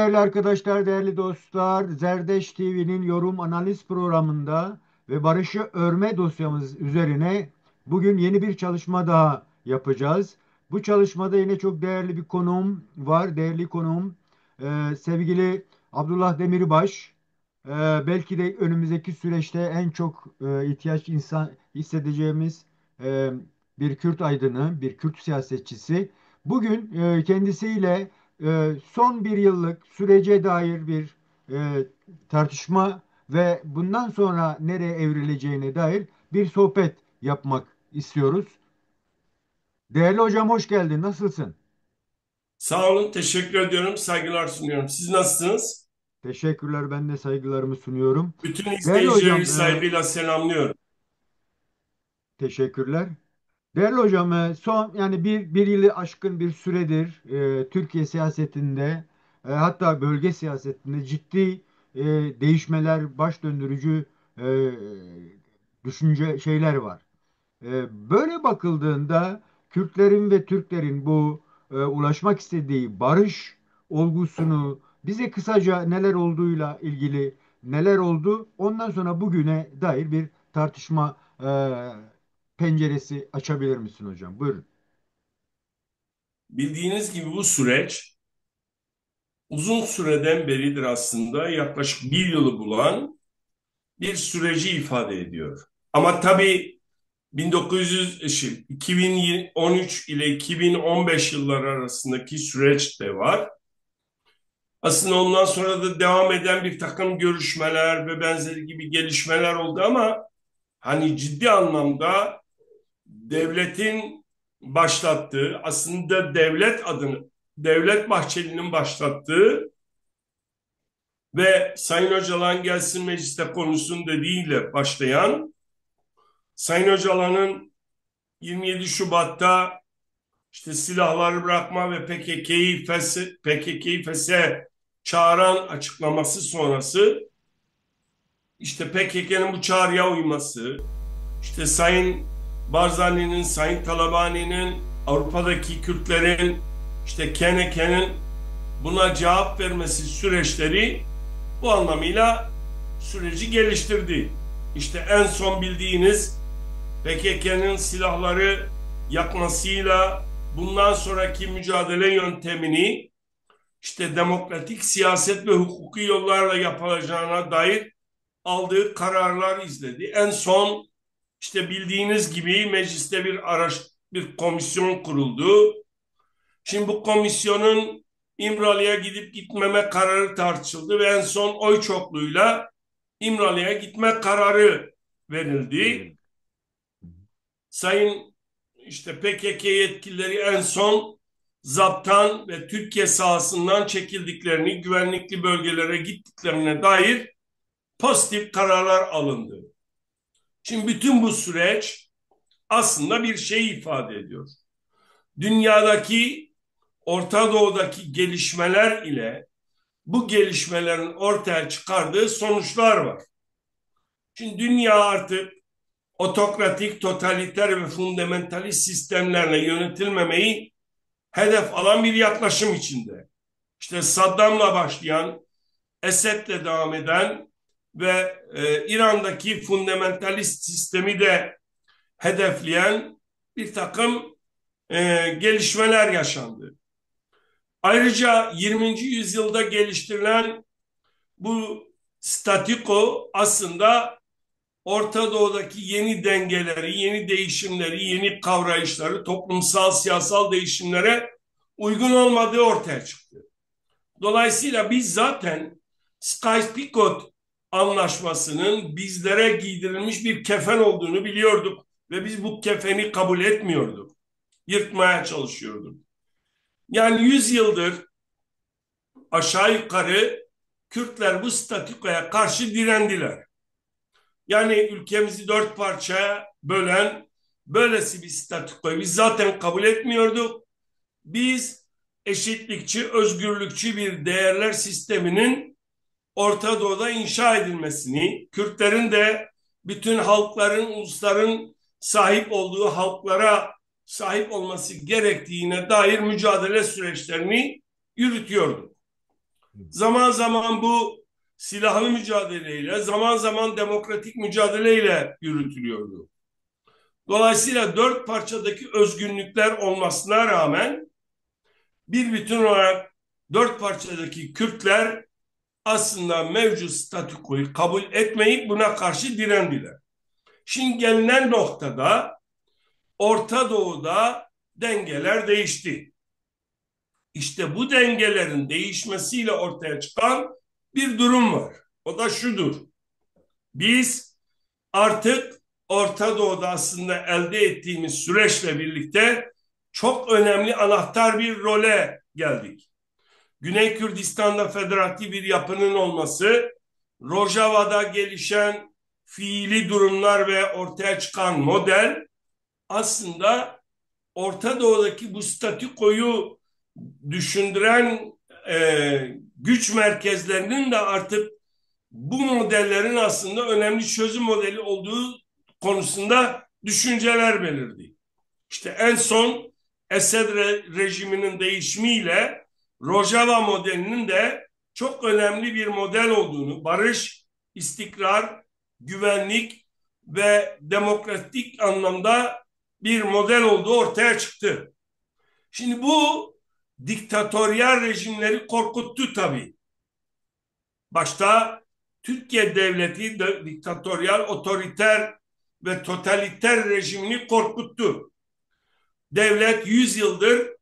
Değerli arkadaşlar, değerli dostlar, Zerdeş TV'nin yorum analiz programında ve barışı örme dosyamız üzerine bugün yeni bir çalışma daha yapacağız. Bu çalışmada yine çok değerli bir konuğum var. Değerli konuğum sevgili Abdullah Demirbaş. Belki de önümüzdeki süreçte en çok ihtiyaç insan hissedeceğimiz e, bir Kürt aydını, bir Kürt siyasetçisi. Bugün kendisiyle son bir yıllık sürece dair bir e, tartışma ve bundan sonra nereye evrileceğine dair bir sohbet yapmak istiyoruz. Değerli hocam, hoş geldin. Nasılsın? Sağ olun, teşekkür ediyorum, saygılar sunuyorum. Siz nasılsınız? Teşekkürler. Ben de saygılarımı sunuyorum. Bütün Değerli izleyicileri hocam, saygıyla selamlıyorum. teşekkürler. Değerli hocam, son yani bir yılı aşkın bir süredir Türkiye siyasetinde hatta bölge siyasetinde ciddi değişmeler, baş döndürücü e, düşünce şeyler var. Böyle bakıldığında Kürtlerin ve Türklerin bu ulaşmak istediği barış olgusunu bize kısaca neler olduğuyla ilgili neler oldu, ondan sonra bugüne dair bir tartışma penceresi açabilir misin hocam? Buyurun. Bildiğiniz gibi bu süreç uzun süreden beridir aslında yaklaşık bir yılı bulan bir süreci ifade ediyor. Ama tabii 2013 ile 2015 yılları arasındaki süreç de var. Aslında ondan sonra da devam eden bir takım görüşmeler ve benzeri gibi gelişmeler oldu ama hani ciddi anlamda devletin başlattığı, aslında Devlet Bahçeli'nin başlattığı ve Sayın Öcalan gelsin mecliste konuşsun dediğiyle başlayan, Sayın Öcalan'ın 27 Şubat'ta işte silahları bırakma ve PKK'yı feshe çağıran açıklaması sonrası işte PKK'nın bu çağrıya uyması, işte Sayın Barzani'nin, Sayın Talabani'nin, Avrupa'daki Kürtlerin, işte Keneke'nin buna cevap vermesi süreçleri bu anlamıyla süreci geliştirdi. İşte en son bildiğiniz PKK'nın silahları yakmasıyla bundan sonraki mücadele yöntemini işte demokratik siyaset ve hukuki yollarla yapılacağına dair aldığı kararlar izledi. En son işte bildiğiniz gibi mecliste bir komisyon kuruldu. Şimdi bu komisyonun İmralı'ya gidip gitmeme kararı tartışıldı ve en son oy çokluğuyla İmralı'ya gitme kararı verildi. Verin. Sayın işte PKK yetkilileri en son zaptan ve Türkiye sahasından çekildiklerini, güvenlikli bölgelere gittiklerine dair pozitif kararlar alındı. Şimdi bütün bu süreç aslında bir şey ifade ediyor. Dünyadaki, Orta Doğu'daki gelişmeler ile bu gelişmelerin ortaya çıkardığı sonuçlar var. Şimdi dünya artık otokratik, totaliter ve fundamentalist sistemlerle yönetilmemeyi hedef alan bir yaklaşım içinde. İşte Saddam'la başlayan, Esed'le devam eden ve İran'daki fundamentalist sistemi de hedefleyen bir takım gelişmeler yaşandı. Ayrıca 20. yüzyılda geliştirilen bu statiko aslında Orta Doğu'daki yeni dengeleri, yeni değişimleri, yeni kavrayışları, toplumsal, siyasal değişimlere uygun olmadığı ortaya çıktı. Dolayısıyla biz zaten Sykes-Picot anlaşmasının bizlere giydirilmiş bir kefen olduğunu biliyorduk ve biz bu kefeni kabul etmiyorduk. Yırtmaya çalışıyorduk. Yani 100 yıldır aşağı yukarı Kürtler bu statükoya karşı direndiler. Yani ülkemizi dört parçaya bölen böylesi bir statükoyu biz zaten kabul etmiyorduk. Biz eşitlikçi, özgürlükçü bir değerler sisteminin Orta Doğu'da inşa edilmesini, Kürtlerin de bütün halkların, ulusların sahip olduğu halklara sahip olması gerektiğine dair mücadele süreçlerini yürütüyordu. Zaman zaman bu silahlı mücadeleyle, zaman zaman demokratik mücadeleyle yürütülüyordu. Dolayısıyla dört parçadaki özgünlükler olmasına rağmen bir bütün olarak dört parçadaki Kürtler aslında mevcut statükoyu kabul etmeyip buna karşı direndiler. Şimdi gelinen noktada Orta Doğu'da dengeler değişti. İşte bu dengelerin değişmesiyle ortaya çıkan bir durum var. O da şudur. Biz artık Orta Doğu'da aslında elde ettiğimiz süreçle birlikte çok önemli anahtar bir role geldik. Güney Kürdistan'da federatif bir yapının olması, Rojava'da gelişen fiili durumlar ve ortaya çıkan model aslında Orta Doğu'daki bu statükoyu düşündüren güç merkezlerinin de artık bu modellerin aslında önemli çözüm modeli olduğu konusunda düşünceler belirdi. İşte en son Esed rejiminin değişimiyle Rojava modelinin de çok önemli bir model olduğunu, barış, istikrar, güvenlik ve demokratik anlamda bir model olduğu ortaya çıktı. Şimdi bu diktatöryal rejimleri korkuttu tabii. Başta Türkiye devleti de diktatöryal, otoriter ve totaliter rejimini korkuttu. Devlet 100 yıldır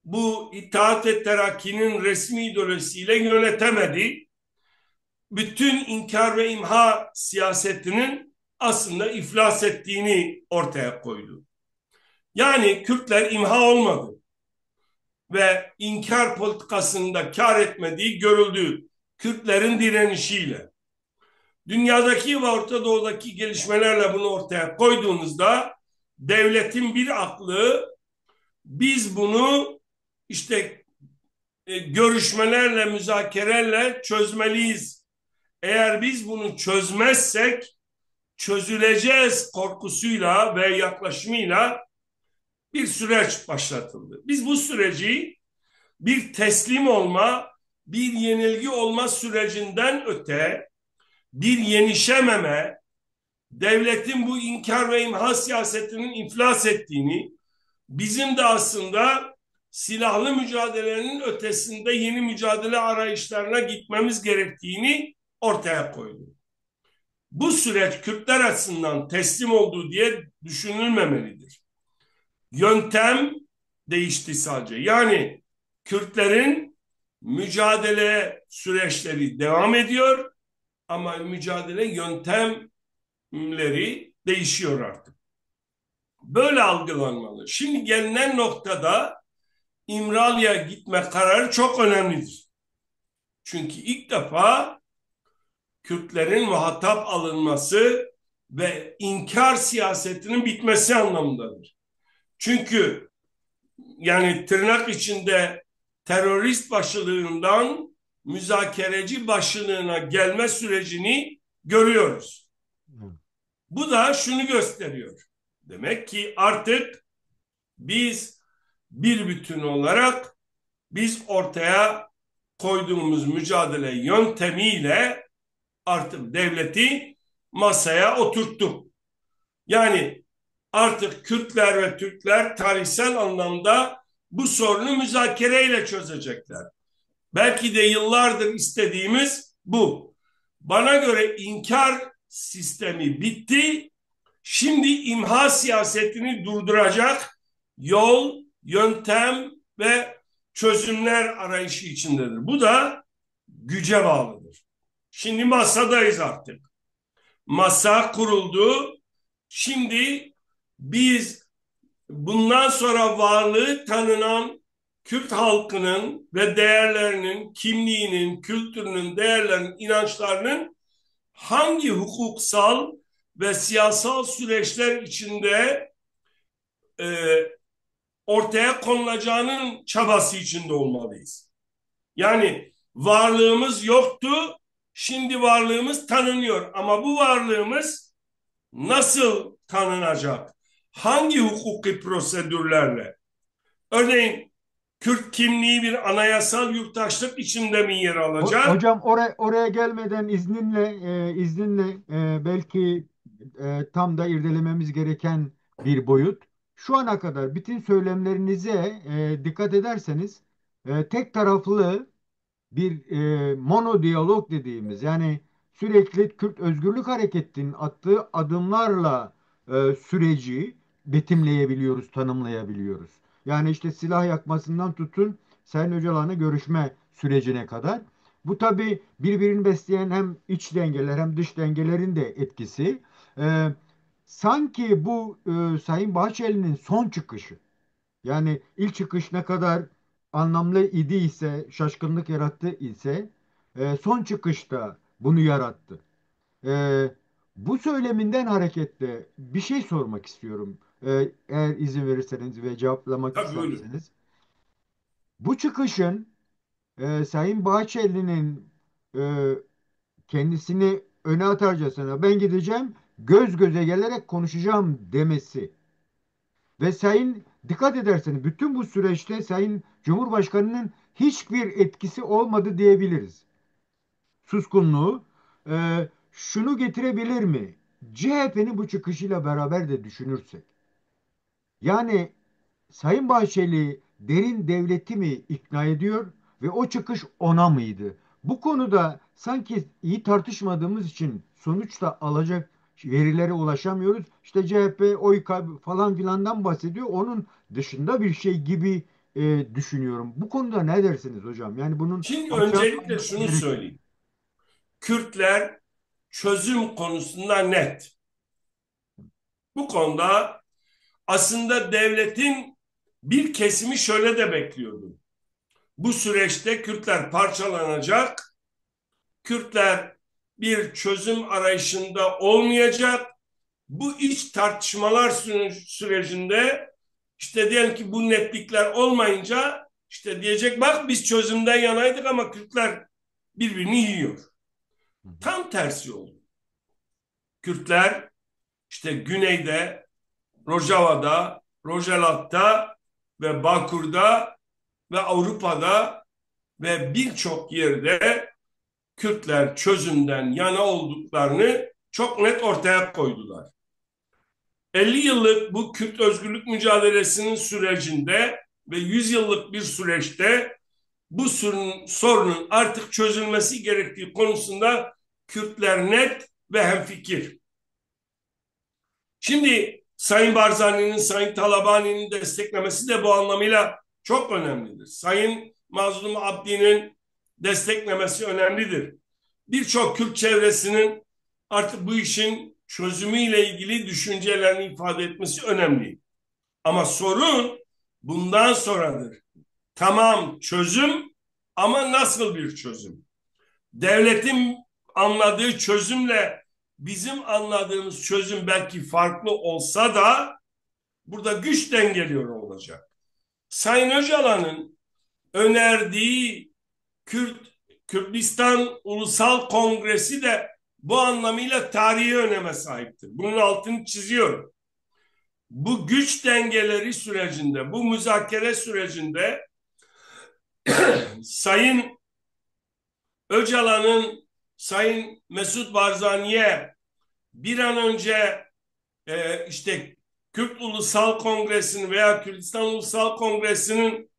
bu İttihat ve Terakki'nin resmi ideolojisiyle yönetemedi. Bütün inkar ve imha siyasetinin aslında iflas ettiğini ortaya koydu. Yani Kürtler imha olmadı ve inkar politikasında kar etmediği görüldü Kürtlerin direnişiyle. Dünyadaki ve Orta Doğu'daki gelişmelerle bunu ortaya koyduğunuzda devletin bir aklı biz bunu işte görüşmelerle, müzakerelerle çözmeliyiz. Eğer biz bunu çözmezsek çözüleceğiz korkusuyla ve yaklaşımıyla bir süreç başlatıldı. Biz bu süreci bir teslim olma, bir yenilgi olma sürecinden öte bir yenişememe, devletin bu inkar ve imha siyasetinin iflas ettiğini, bizim de aslında silahlı mücadelenin ötesinde yeni mücadele arayışlarına gitmemiz gerektiğini ortaya koydu. Bu süreç Kürtler açısından teslim olduğu diye düşünülmemelidir. Yöntem değişti sadece. Yani Kürtlerin mücadele süreçleri devam ediyor ama mücadele yöntemleri değişiyor artık. Böyle algılanmalı. Şimdi gelinen noktada İmralı'ya gitme kararı çok önemlidir. Çünkü ilk defa Kürtlerin muhatap alınması ve inkar siyasetinin bitmesi anlamındadır. Çünkü yani tırnak içinde terörist başlığından müzakereci başlığına gelme sürecini görüyoruz. Bu da şunu gösteriyor. Demek ki artık biz bir bütün olarak biz ortaya koyduğumuz mücadele yöntemiyle artık devleti masaya oturttuk. Yani artık Kürtler ve Türkler tarihsel anlamda bu sorunu müzakereyle çözecekler. Belki de yıllardır istediğimiz bu. Bana göre inkar sistemi bitti. Şimdi imha siyasetini durduracak yol, yöntem ve çözümler arayışı içindedir. Bu da güce bağlıdır. Şimdi masadayız artık. Masa kuruldu. Şimdi biz bundan sonra varlığı tanınan Kürt halkının ve değerlerinin, kimliğinin, kültürünün, değerlerinin, inançlarının hangi hukuksal ve siyasal süreçler içinde e, ortaya konulacağının çabası içinde olmalıyız. Yani varlığımız yoktu, şimdi varlığımız tanınıyor. Ama bu varlığımız nasıl tanınacak? Hangi hukuki prosedürlerle? Örneğin Kürt kimliği bir anayasal yurttaşlık içinde mi yer alacak? Hocam oraya gelmeden izninle belki tam da irdelememiz gereken bir boyut. Şu ana kadar bütün söylemlerinize dikkat ederseniz tek taraflı bir mono diyalog dediğimiz, yani sürekli Kürt Özgürlük Hareketi'nin attığı adımlarla süreci betimleyebiliyoruz, tanımlayabiliyoruz. Yani işte silah yakmasından tutun Sayın Öcalan'la görüşme sürecine kadar. Bu tabii birbirini besleyen hem iç dengeler hem dış dengelerin de etkisi. E, Sanki bu Sayın Bahçeli'nin son çıkışı. Yani ilk çıkış ne kadar anlamlı idiyse, şaşkınlık yarattı ise son çıkışta bunu yarattı. E, Bu söyleminden hareketle bir şey sormak istiyorum. Eğer izin verirseniz ve cevaplamak Tabii buyurun. isterseniz. Bu çıkışın Sayın Bahçeli'nin e, kendisini öne atarcasına ben gideceğim göz göze gelerek konuşacağım demesi. Ve Sayın dikkat ederseniz bütün bu süreçte Sayın Cumhurbaşkanı'nın hiçbir etkisi olmadı diyebiliriz. Suskunluğu şunu getirebilir mi? CHP'nin bu çıkışıyla beraber de düşünürsek. Yani Sayın Bahçeli derin devleti mi ikna ediyor ve o çıkış ona mıydı? Bu konuda sanki iyi tartışmadığımız için sonuçta alacak verilere ulaşamıyoruz. İşte CHP oy kaybı falan filandan bahsediyor. Onun dışında bir şey gibi düşünüyorum. Bu konuda ne dersiniz hocam? Yani bunun Şimdi açığa öncelikle alınması şunu gerekir. söyleyeyim. Kürtler çözüm konusunda net. Bu konuda aslında devletin bir kesimi şöyle de bekliyordu. Bu süreçte Kürtler parçalanacak, Kürtler bir çözüm arayışında olmayacak. Bu iç tartışmalar sürecinde işte diyelim ki bu netlikler olmayınca işte diyecek bak biz çözümden yanaydık ama Kürtler birbirini yiyor. Hı hı. Tam tersi oldu. Kürtler işte güneyde, Rojava'da, Rojalat'ta ve Bakur'da ve Avrupa'da ve birçok yerde Kürtler çözümden yana olduklarını çok net ortaya koydular. 50 yıllık bu Kürt özgürlük mücadelesinin sürecinde ve 100 yıllık bir süreçte bu sorunun artık çözülmesi gerektiği konusunda Kürtler net ve hemfikir. Şimdi Sayın Barzani'nin, Sayın Talabani'nin desteklemesi de bu anlamıyla çok önemlidir. Sayın Mazlum Abdi'nin desteklemesi önemlidir. Birçok Kürt çevresinin artık bu işin çözümüyle ilgili düşüncelerini ifade etmesi önemli. Ama sorun bundan sonradır. Tamam çözüm ama nasıl bir çözüm? Devletin anladığı çözümle bizim anladığımız çözüm belki farklı olsa da burada güç dengeliyor olacak. Sayın Öcalan'ın önerdiği Kürt Kürdistan Ulusal Kongresi de bu anlamıyla tarihi öneme sahiptir. Bunun altını çiziyorum. Bu güç dengeleri sürecinde, bu müzakere sürecinde Sayın Öcalan'ın Sayın Mesut Barzani'ye bir an önce işte Kürt Ulusal Kongresi'nin veya Kürdistan Ulusal Kongresi'nin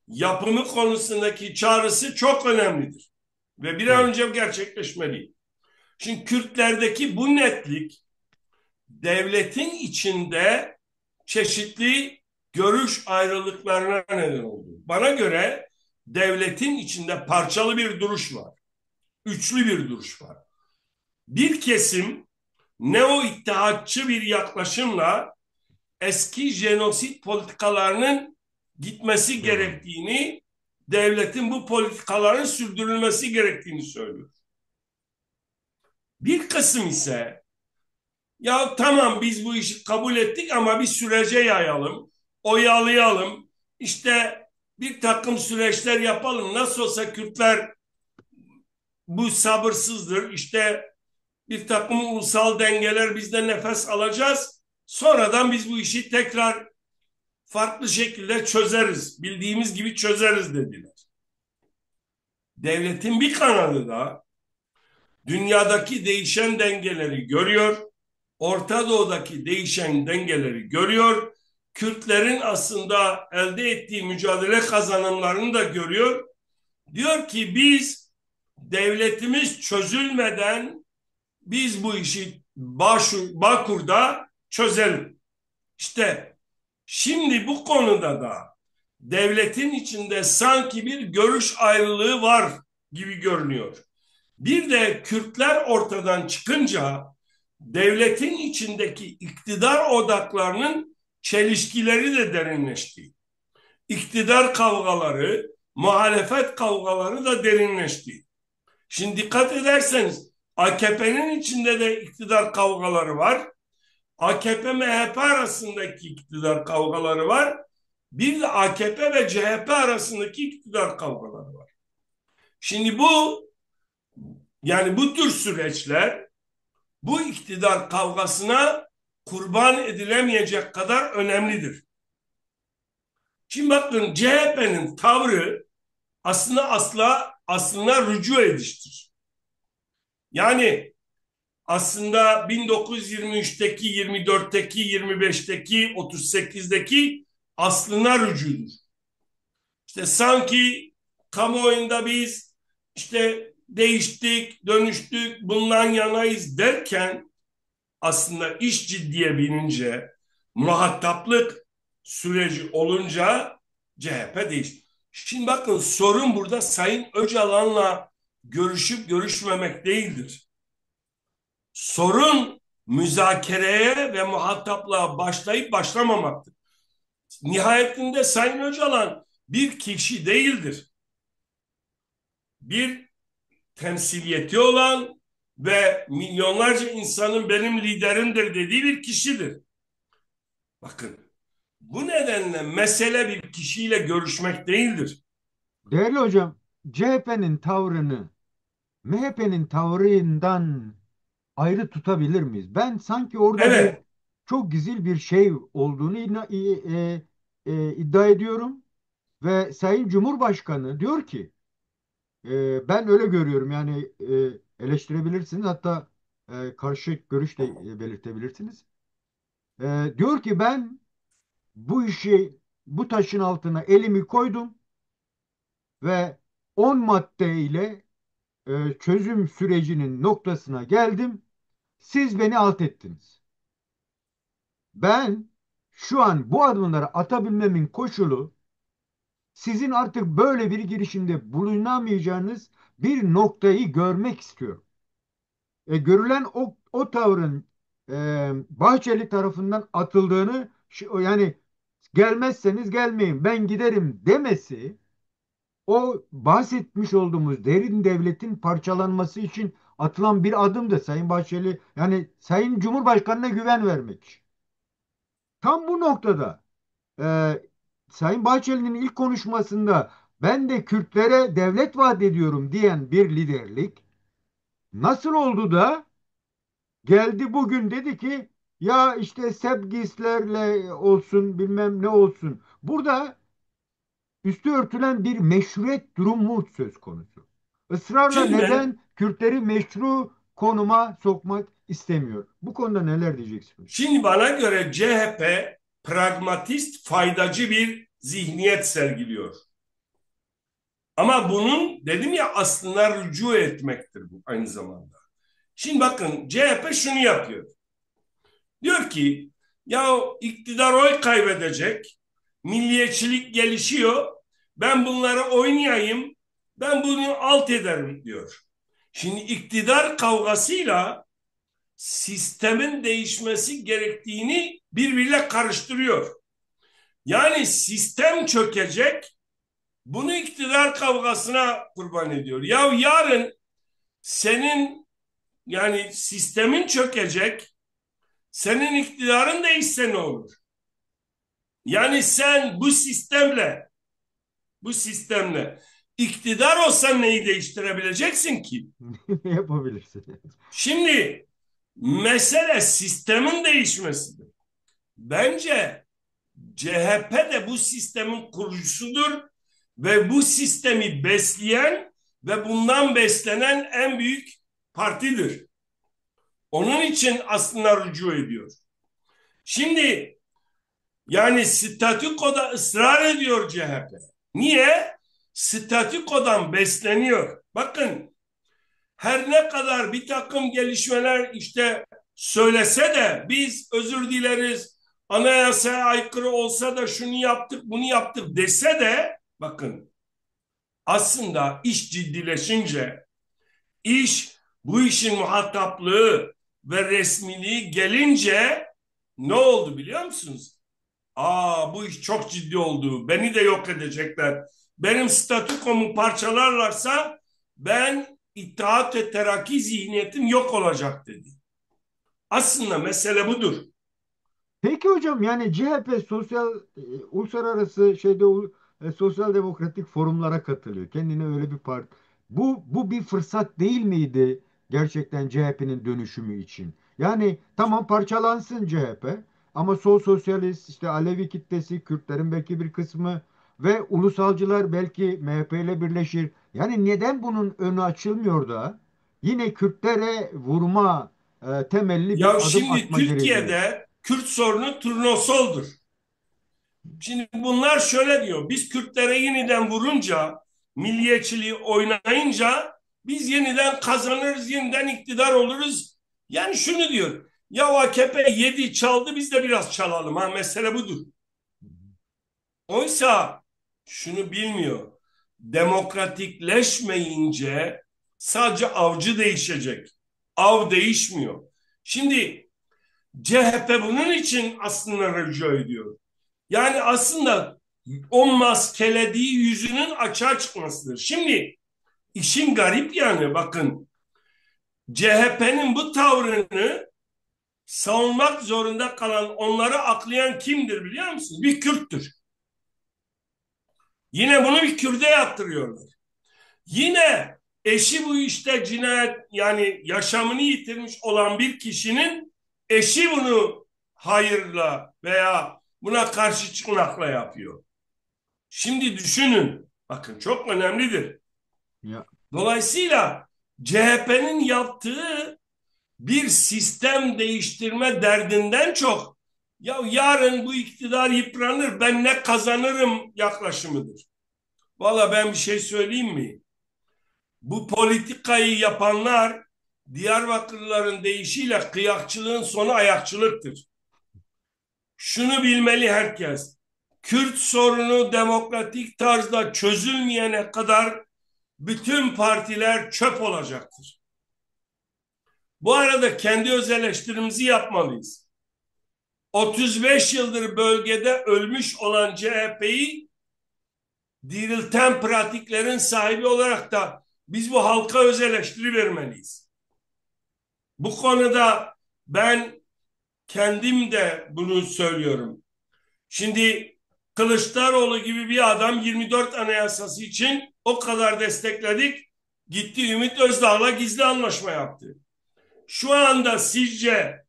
yapımı konusundaki çağrısı çok önemlidir. Ve bir an Evet. önce gerçekleşmeli. Şimdi Kürtlerdeki bu netlik devletin içinde çeşitli görüş ayrılıklarına neden oldu. Bana göre devletin içinde parçalı bir duruş var. Üçlü bir duruş var. Bir kesim neo-ittihatçı bir yaklaşımla eski jenosit politikalarının gitmesi Devam. gerektiğini, devletin bu politikaların sürdürülmesi gerektiğini söylüyor. Bir kısım ise ya tamam biz bu işi kabul ettik ama bir sürece yayalım, oyalayalım, işte bir takım süreçler yapalım. Nasıl olsa Kürtler bu sabırsızdır, işte bir takım ulusal dengeler bizde nefes alacağız. Sonradan biz bu işi tekrar farklı şekilde çözeriz. Bildiğimiz gibi çözeriz dediler. Devletin bir kanadı da dünyadaki değişen dengeleri görüyor. Orta Doğu'daki değişen dengeleri görüyor. Kürtlerin aslında elde ettiği mücadele kazanımlarını da görüyor. Diyor ki biz devletimiz çözülmeden biz bu işi Bakur'da çözelim. İşte şimdi bu konuda da devletin içinde sanki bir görüş ayrılığı var gibi görünüyor. Bir de Kürtler ortadan çıkınca devletin içindeki iktidar odaklarının çelişkileri de derinleşti. İktidar kavgaları, muhalefet kavgaları da derinleşti. Şimdi dikkat ederseniz AKP'nin içinde de iktidar kavgaları var. AKP-MHP arasındaki iktidar kavgaları var. Bir de AKP ve CHP arasındaki iktidar kavgaları var. Şimdi bu tür süreçler bu iktidar kavgasına kurban edilemeyecek kadar önemlidir. Şimdi bakın CHP'nin tavrı aslında rücu ediştir. Yani aslında 1923'teki, 24'teki, 25'teki, 38'deki aslına rücudur. İşte sanki kamuoyunda biz işte değiştik, dönüştük, bundan yanayız derken aslında iş ciddiye binince, muhataplık süreci olunca CHP değişti. Şimdi bakın sorun burada Sayın Öcalan'la görüşüp görüşmemek değildir. Sorun müzakereye ve muhataplığa başlayıp başlamamaktır. Nihayetinde Sayın Öcalan bir kişi değildir. Bir temsiliyeti olan ve milyonlarca insanın benim liderimdir dediği bir kişidir. Bakın bu nedenle mesele bir kişiyle görüşmek değildir. Değerli hocam, CHP'nin tavrını MHP'nin tavrından ayrı tutabilir miyiz? Ben sanki orada bir Evet, çok gizli bir şey olduğunu iddia ediyorum ve Sayın Cumhurbaşkanı diyor ki ben öyle görüyorum yani eleştirebilirsiniz hatta karşı görüş de belirtebilirsiniz. Diyor ki ben bu işi bu taşın altına elimi koydum ve 10 madde ile çözüm sürecinin noktasına geldim. Siz beni alt ettiniz. Ben şu an bu adımları atabilmemin koşulu sizin artık böyle bir girişimde bulunamayacağınız bir noktayı görmek istiyorum. Görülen o tavrın Bahçeli tarafından atıldığını yani gelmezseniz gelmeyin ben giderim demesi o bahsetmiş olduğumuz derin devletin parçalanması için atılan bir adımdı Sayın Bahçeli. Yani Sayın Cumhurbaşkanı'na güven vermek. Tam bu noktada e, Sayın Bahçeli'nin ilk konuşmasında ben de Kürtlere devlet vaat ediyorum diyen bir liderlik nasıl oldu da geldi bugün dedi ki ya işte Sebgislerle olsun bilmem ne olsun. Burada üstü örtülen bir meşruiyet durumu söz konusu. Israrla şimdi neden Kürtleri meşru konuma sokmak istemiyor? Bu konuda neler diyeceksiniz? şimdi bana göre CHP pragmatist, faydacı bir zihniyet sergiliyor. Ama bunun dedim ya aslında rücu etmektir bu aynı zamanda. Şimdi bakın CHP şunu yapıyor. Diyor ki ya iktidar oy kaybedecek, milliyetçilik gelişiyor, ben bunları oynayayım, ben bunu alt ederim diyor. Şimdi iktidar kavgasıyla sistemin değişmesi gerektiğini birbiriyle karıştırıyor. Yani sistem çökecek, bunu iktidar kavgasına kurban ediyor. Ya yarın senin yani sistemin çökecek, senin iktidarın değişse ne olur? Yani sen bu sistemle iktidar olsan neyi değiştirebileceksin ki? Ne yapabilirsin? Şimdi mesele sistemin değişmesidir. Bence CHP de bu sistemin kurucusudur ve bu sistemi besleyen ve bundan beslenen en büyük partidir. Onun için aslında rücu ediyor. Şimdi yani statükoda ısrar ediyor CHP. Niye? Statükodan besleniyor. Bakın, her ne kadar bir takım gelişmeler işte söylese de biz özür dileriz, anayasaya aykırı olsa da şunu yaptık bunu yaptık dese de, bakın, aslında iş ciddileşince, iş bu işin muhataplığı ve resmiliği gelince ne oldu biliyor musunuz? Bu iş çok ciddi oldu. Beni de yok edecekler. Benim statükomu parçalarlarsa ben İttihat ve Terakki zihniyetim yok olacak dedi. Aslında mesele budur. Peki hocam, yani CHP uluslararası sosyal demokratik forumlara katılıyor. Kendine öyle bir parti. Bu bir fırsat değil miydi gerçekten CHP'nin dönüşümü için? Yani tamam, parçalansın CHP, ama sol sosyalist, işte Alevi kitlesi, Kürtlerin belki bir kısmı ve ulusalcılar belki MHP ile birleşir. Yani neden bunun önü açılmıyor da yine Kürtlere vurma temelli Ya bir adım şimdi atma gereği? Türkiye'de Kürt sorunu turnosoldur. Şimdi bunlar şöyle diyor. Biz Kürtlere yeniden vurunca, milliyetçiliği oynayınca biz yeniden kazanırız, yeniden iktidar oluruz. Yani şunu diyor. Ya AKP yedi çaldı, biz de biraz çalalım. Mesele budur. Oysa şunu bilmiyor. Demokratikleşmeyince sadece avcı değişecek. Av değişmiyor. Şimdi CHP bunun için aslında rica ediyor. Yani aslında o maskelediği yüzünün açığa çıkmasıdır. Şimdi işin garip yanı, bakın, CHP'nin bu tavrını savunmak zorunda kalan, onları aklayan kimdir biliyor musunuz? Bir Kürttür. Yine bunu bir Kürt'e yaptırıyorlar. Yine eşi bu işte cinayet, yani yaşamını yitirmiş olan bir kişinin eşi bunu hayırla veya buna karşı çıkmakla yapıyor. Şimdi düşünün, bakın, çok önemlidir. Ya, Dolayısıyla CHP'nin yaptığı bir sistem değiştirme derdinden çok, ya yarın bu iktidar yıpranır ben ne kazanırım yaklaşımıdır. Valla ben bir şey söyleyeyim mi? Bu politikayı yapanlar Diyarbakırlıların deyişiyle kıyakçılığın sonu ayakçılıktır. Şunu bilmeli herkes. Kürt sorunu demokratik tarzda çözülmeyene kadar bütün partiler çöp olacaktır. Bu arada kendi öz eleştirimizi yapmalıyız. 35 yıldır bölgede ölmüş olan CHP'yi dirilten pratiklerin sahibi olarak da biz bu halka öz eleştiri vermeliyiz. Bu konuda ben kendim de bunu söylüyorum. Şimdi Kılıçdaroğlu gibi bir adam 24 Anayasası için o kadar destekledik. Gitti Ümit Özdağ'la gizli anlaşma yaptı. Şu anda sizce,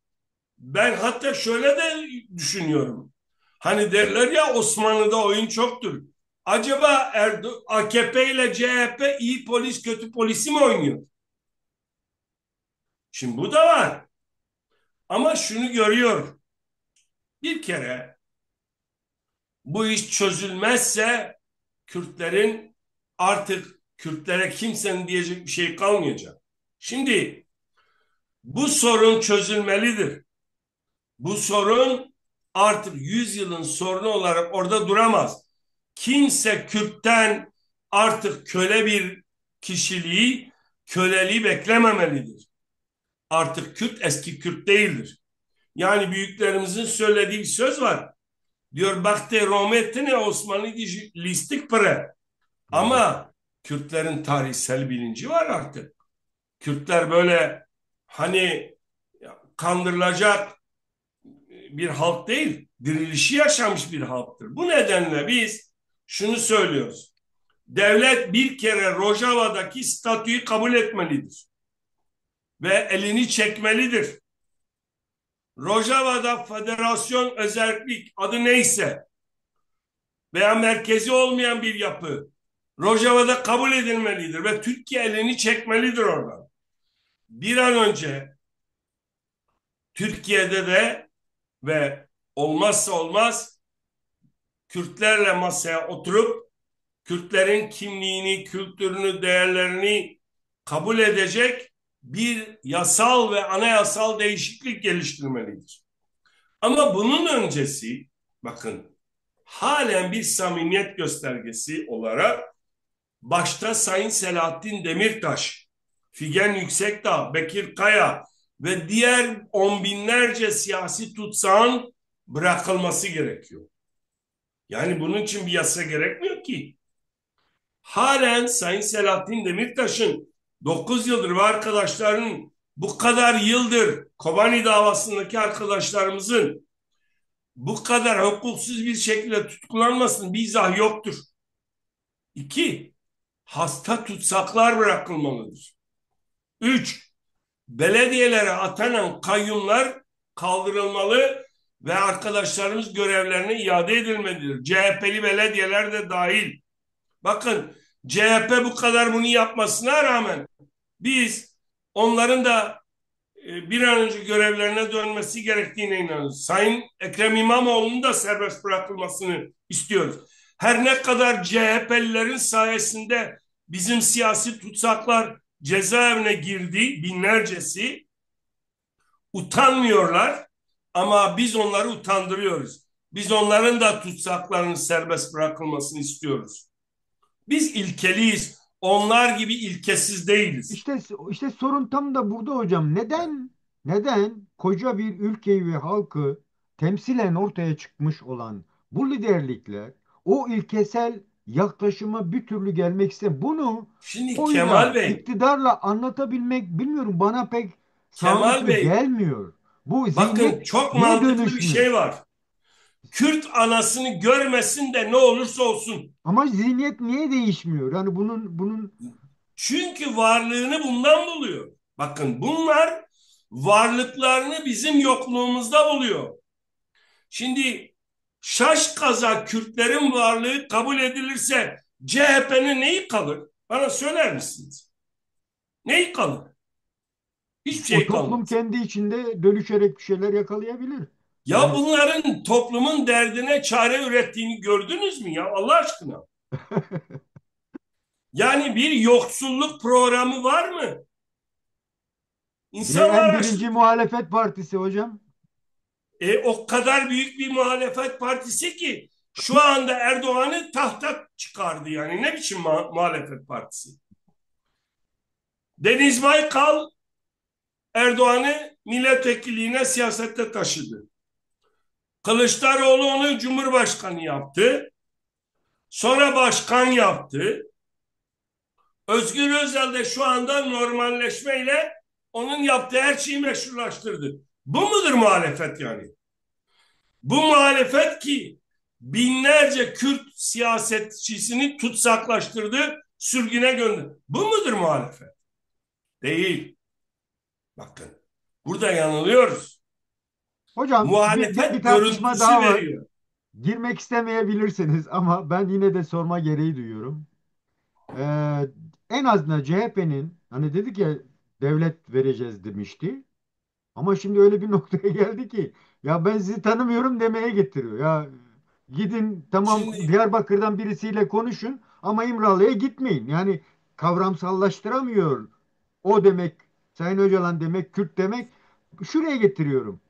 ben hatta şöyle de düşünüyorum. Hani derler ya, Osmanlı'da oyun çoktur. Acaba AKP ile CHP iyi polis kötü polisi mi oynuyor? Şimdi bu da var. Ama şunu görüyor. Bir kere bu iş çözülmezse Kürtlerin, artık Kürtlere kimsenin diyecek bir şey kalmayacak. Şimdi bu sorun çözülmelidir. Bu sorun artık 100 yılın sorunu olarak orada duramaz. Kimse Kürt'ten artık köle bir kişiliği, köleliği beklememelidir. Artık Kürt eski Kürt değildir. Yani büyüklerimizin söylediği bir söz var. Diyor bakte rometine Osmanlı listik pre. evet. Ama Kürtlerin tarihsel bilinci var artık. Kürtler böyle hani kandırılacak bir halk değil, dirilişi yaşamış bir halktır. Bu nedenle biz şunu söylüyoruz. Devlet bir kere Rojava'daki statüyü kabul etmelidir ve elini çekmelidir. Rojava'da federasyon özerklik adı neyse veya merkezi olmayan bir yapı Rojava'da kabul edilmelidir ve Türkiye elini çekmelidir oradan. Bir an önce Türkiye'de de ve olmazsa olmaz Kürtlerle masaya oturup Kürtlerin kimliğini, kültürünü, değerlerini kabul edecek bir yasal ve anayasal değişiklik geliştirmelidir. Ama bunun öncesi, bakın, halen bir samimiyet göstergesi olarak başta Sayın Selahattin Demirtaş, Figen Yüksekdağ, Bekir Kaya ve diğer on binlerce siyasi tutsağın bırakılması gerekiyor. Yani bunun için bir yasa gerekmiyor ki. Halen Sayın Selahattin Demirtaş'ın 9 yıldır ve arkadaşlarının bu kadar yıldır Kobani davasındaki arkadaşlarımızın bu kadar hukuksuz bir şekilde tutuklanmasının bir izahı yoktur. İki, hasta tutsaklar bırakılmalıdır. Üç, belediyelere atanan kayyumlar kaldırılmalı ve arkadaşlarımız görevlerine iade edilmelidir. CHP'li belediyeler de dahil. Bakın, CHP bu kadar bunu yapmasına rağmen biz onların da bir an önce görevlerine dönmesi gerektiğine inanıyoruz. Sayın Ekrem İmamoğlu'nun da serbest bırakılmasını istiyoruz. Her ne kadar CHP'lilerin sayesinde bizim siyasi tutsaklar cezaevine girdi, binlercesi utanmıyorlar ama biz onları utandırıyoruz. Biz onların da tutsaklarının serbest bırakılmasını istiyoruz. Biz ilkeliyiz. Onlar gibi ilkesiz değiliz. İşte sorun tam da burada hocam. Neden koca bir ülkeyi ve halkı temsilen ortaya çıkmış olan bu liderlikler o ilkesel yaklaşıma bir türlü gelmek istemiyor. Bunu Şimdi Kemal oyla, Bey, iktidarla anlatabilmek bilmiyorum bana pek Kemal sağlıklı Bey, gelmiyor. Bu bakın zihniyet çok niye mantıklı bir dönüşmüyor? şey var. Kürt anasını görmesin de ne olursa olsun. Ama zihniyet niye değişmiyor? Yani bunun Çünkü varlığını bundan buluyor. Bakın bunlar varlıklarını bizim yokluğumuzda buluyor. Şimdi Şaşkaza Kürtlerin varlığı kabul edilirse CHP'nin neyi kalır? Bana söyler misiniz? Neyi kalır? Hiçbir o şey toplum kalmaz. kendi içinde dönüşerek bir şeyler yakalayabilir. Ya Yani bunların toplumun derdine çare ürettiğini gördünüz mü ya Allah aşkına? Yani bir yoksulluk programı var mı? ve en İnsanlar birinci açlık. muhalefet partisi hocam. O kadar büyük bir muhalefet partisi ki şu anda Erdoğan'ı tahta çıkardı yani. Ne biçim muhalefet partisi? Deniz Baykal Erdoğan'ı milletvekilliğine siyasette taşıdı. Kılıçdaroğlu onu cumhurbaşkanı yaptı. Sonra başkan yaptı. Özgür Özel de şu anda normalleşmeyle onun yaptığı her şeyi meşrulaştırdı. Bu mudur muhalefet yani? Bu muhalefet ki binlerce Kürt siyasetçisini tutsaklaştırdı, sürgüne gönderdi. Bu mudur muhalefet? Değil. Bakın, burada yanılıyoruz. Hocam bir Muhalefet tartışma görüntüsü daha var. veriyor. Girmek istemeyebilirsiniz ama ben yine de sorma gereği duyuyorum. En azından CHP'nin hani dedik ya devlet vereceğiz demişti. Ama şimdi öyle bir noktaya geldi ki ya ben sizi tanımıyorum demeye getiriyor. Ya gidin tamam Şimdi Diyarbakır'dan birisiyle konuşun ama İmralı'ya gitmeyin. Yani kavramsallaştıramıyor. O demek Sayın Öcalan demek Kürt demek şuraya getiriyorum.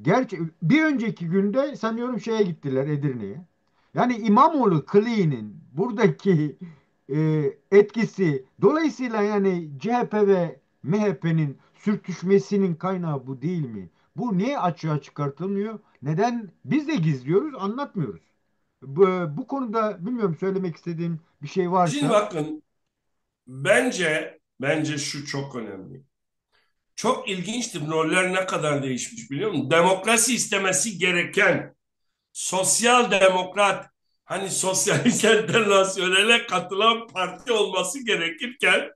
Gerçi bir önceki günde sanıyorum şeye gittiler Edirne'ye. Yani İmamoğlu kliğinin buradaki etkisi dolayısıyla yani CHP ve MHP'nin sürtüşmesinin kaynağı bu değil mi? Bu niye açığa çıkartılmıyor? Neden biz de gizliyoruz, anlatmıyoruz? Bu konuda bilmiyorum söylemek istediğim bir şey şimdi varsa. bakın bence şu çok önemli. Çok ilginçtir roller ne kadar değişmiş biliyor musun? Demokrasi istemesi gereken sosyal demokrat hani sosyalist enternasyonele katılan parti olması gerekirken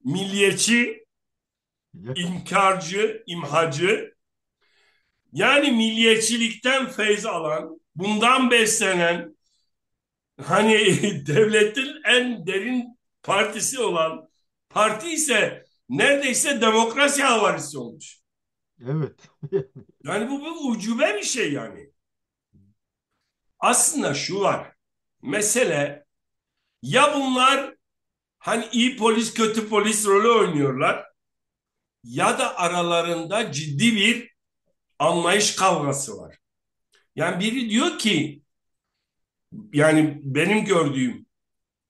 milliyetçi, inkarcı, imhacı Yani milliyetçilikten feyz alan, bundan beslenen, hani devletin en derin partisi olan parti ise neredeyse demokrasi havarisi olmuş. Evet. Yani bu bir ucube bir şey yani. Aslında şu var. Mesele, ya bunlar hani iyi polis kötü polis rolü oynuyorlar, ya da aralarında ciddi bir anlayış kavgası var. Yani biri diyor ki, yani benim gördüğüm,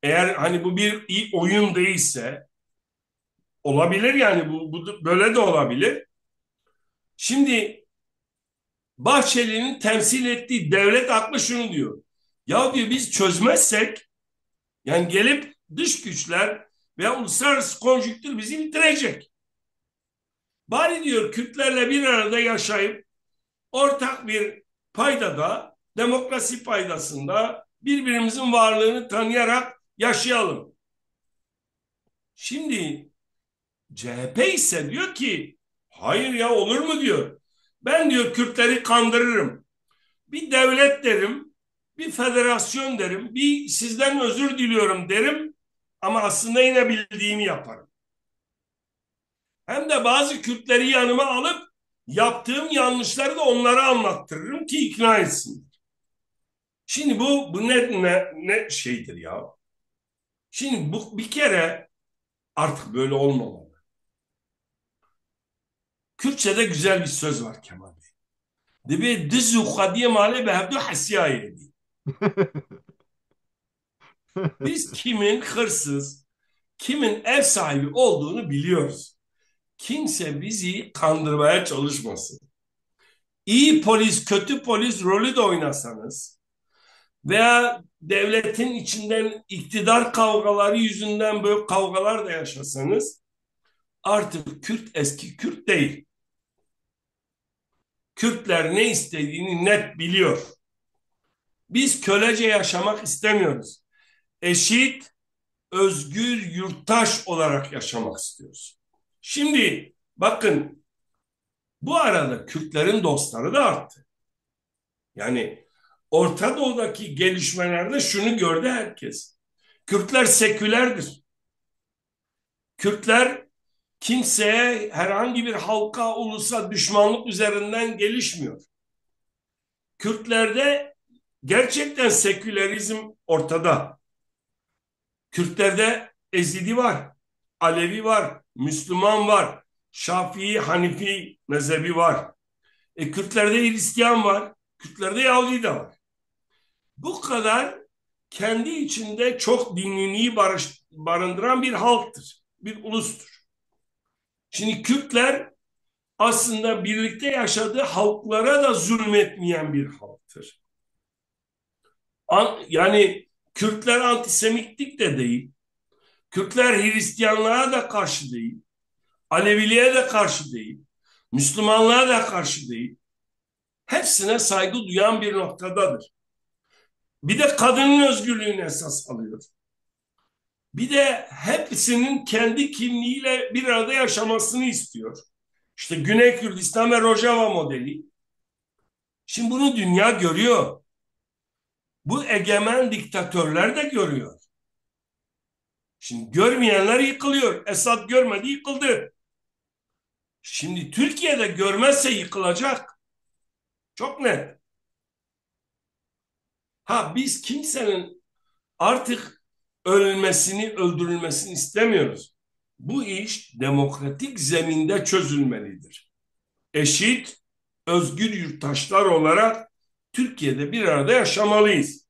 eğer hani bu bir iyi oyun değilse, olabilir yani, bu böyle de olabilir. Şimdi Bahçeli'nin temsil ettiği devlet aklı şunu diyor. Ya diyor, biz çözmezsek, yani gelip dış güçler veya uluslararası konjüktür bizi bitirecek. Bari diyor Kürtlerle bir arada yaşayıp ortak bir paydada, demokrasi paydasında birbirimizin varlığını tanıyarak yaşayalım. Şimdi CHP ise diyor ki, hayır ya, olur mu diyor. Ben diyor Kürtleri kandırırım. Bir devlet derim, bir federasyon derim, bir sizden özür diliyorum derim, ama aslında yine bildiğimi yaparım. Hem de bazı Kürtleri yanıma alıp yaptığım yanlışları da onlara anlattırırım ki ikna etsin. Şimdi bu ne şeydir ya? Şimdi bu bir kere artık böyle olmamalı. Kürtçe'de güzel bir söz var Kemal Bey. Dibi dizu kadiye male behevdu hasiyayedi. Biz kimin hırsız, kimin ev sahibi olduğunu biliyoruz. Kimse bizi kandırmaya çalışmasın. İyi polis, kötü polis rolü de oynasanız veya devletin içinden iktidar kavgaları yüzünden böyle kavgalar da yaşasanız, artık Kürt eski Kürt değil. Kürtler ne istediğini net biliyor. Biz kölece yaşamak istemiyoruz. Eşit, özgür yurttaş olarak yaşamak istiyoruz. Şimdi bakın, bu arada Kürtlerin dostları da arttı. Yani Orta Doğu'daki gelişmelerde şunu gördü herkes. Kürtler sekülerdir. Kürtler kimseye, herhangi bir halka, ulusa düşmanlık üzerinden gelişmiyor. Kürtlerde gerçekten sekülerizm ortada. Kürtlerde Ezidi var, Alevi var, Müslüman var, Şafii, Hanifi mezhebi var. Kürtlerde Hristiyan var, Kürtlerde Yahudi de var. Bu kadar kendi içinde çok dinliliği barındıran bir halktır, bir ulustur. Şimdi Kürtler aslında birlikte yaşadığı halklara da zulmetmeyen bir halktır. Yani Kürtler antisemitlik de değil, Kürtler Hristiyanlığa da karşı değil, Aleviliğe de karşı değil, Müslümanlığa da karşı değil. Hepsine saygı duyan bir noktadadır. Bir de kadının özgürlüğünü esas alıyor. Bir de hepsinin kendi kimliğiyle bir arada yaşamasını istiyor. İşte Güney Kürdistan ve Rojava modeli. Şimdi bunu dünya görüyor. Bu egemen diktatörler de görüyor. Şimdi görmeyenler yıkılıyor. Esad görmedi, yıkıldı. Şimdi Türkiye'de görmezse yıkılacak. Çok net. Ha, biz kimsenin artık ölmesini, öldürülmesini istemiyoruz. Bu iş demokratik zeminde çözülmelidir. Eşit, özgür yurttaşlar olarak Türkiye'de bir arada yaşamalıyız.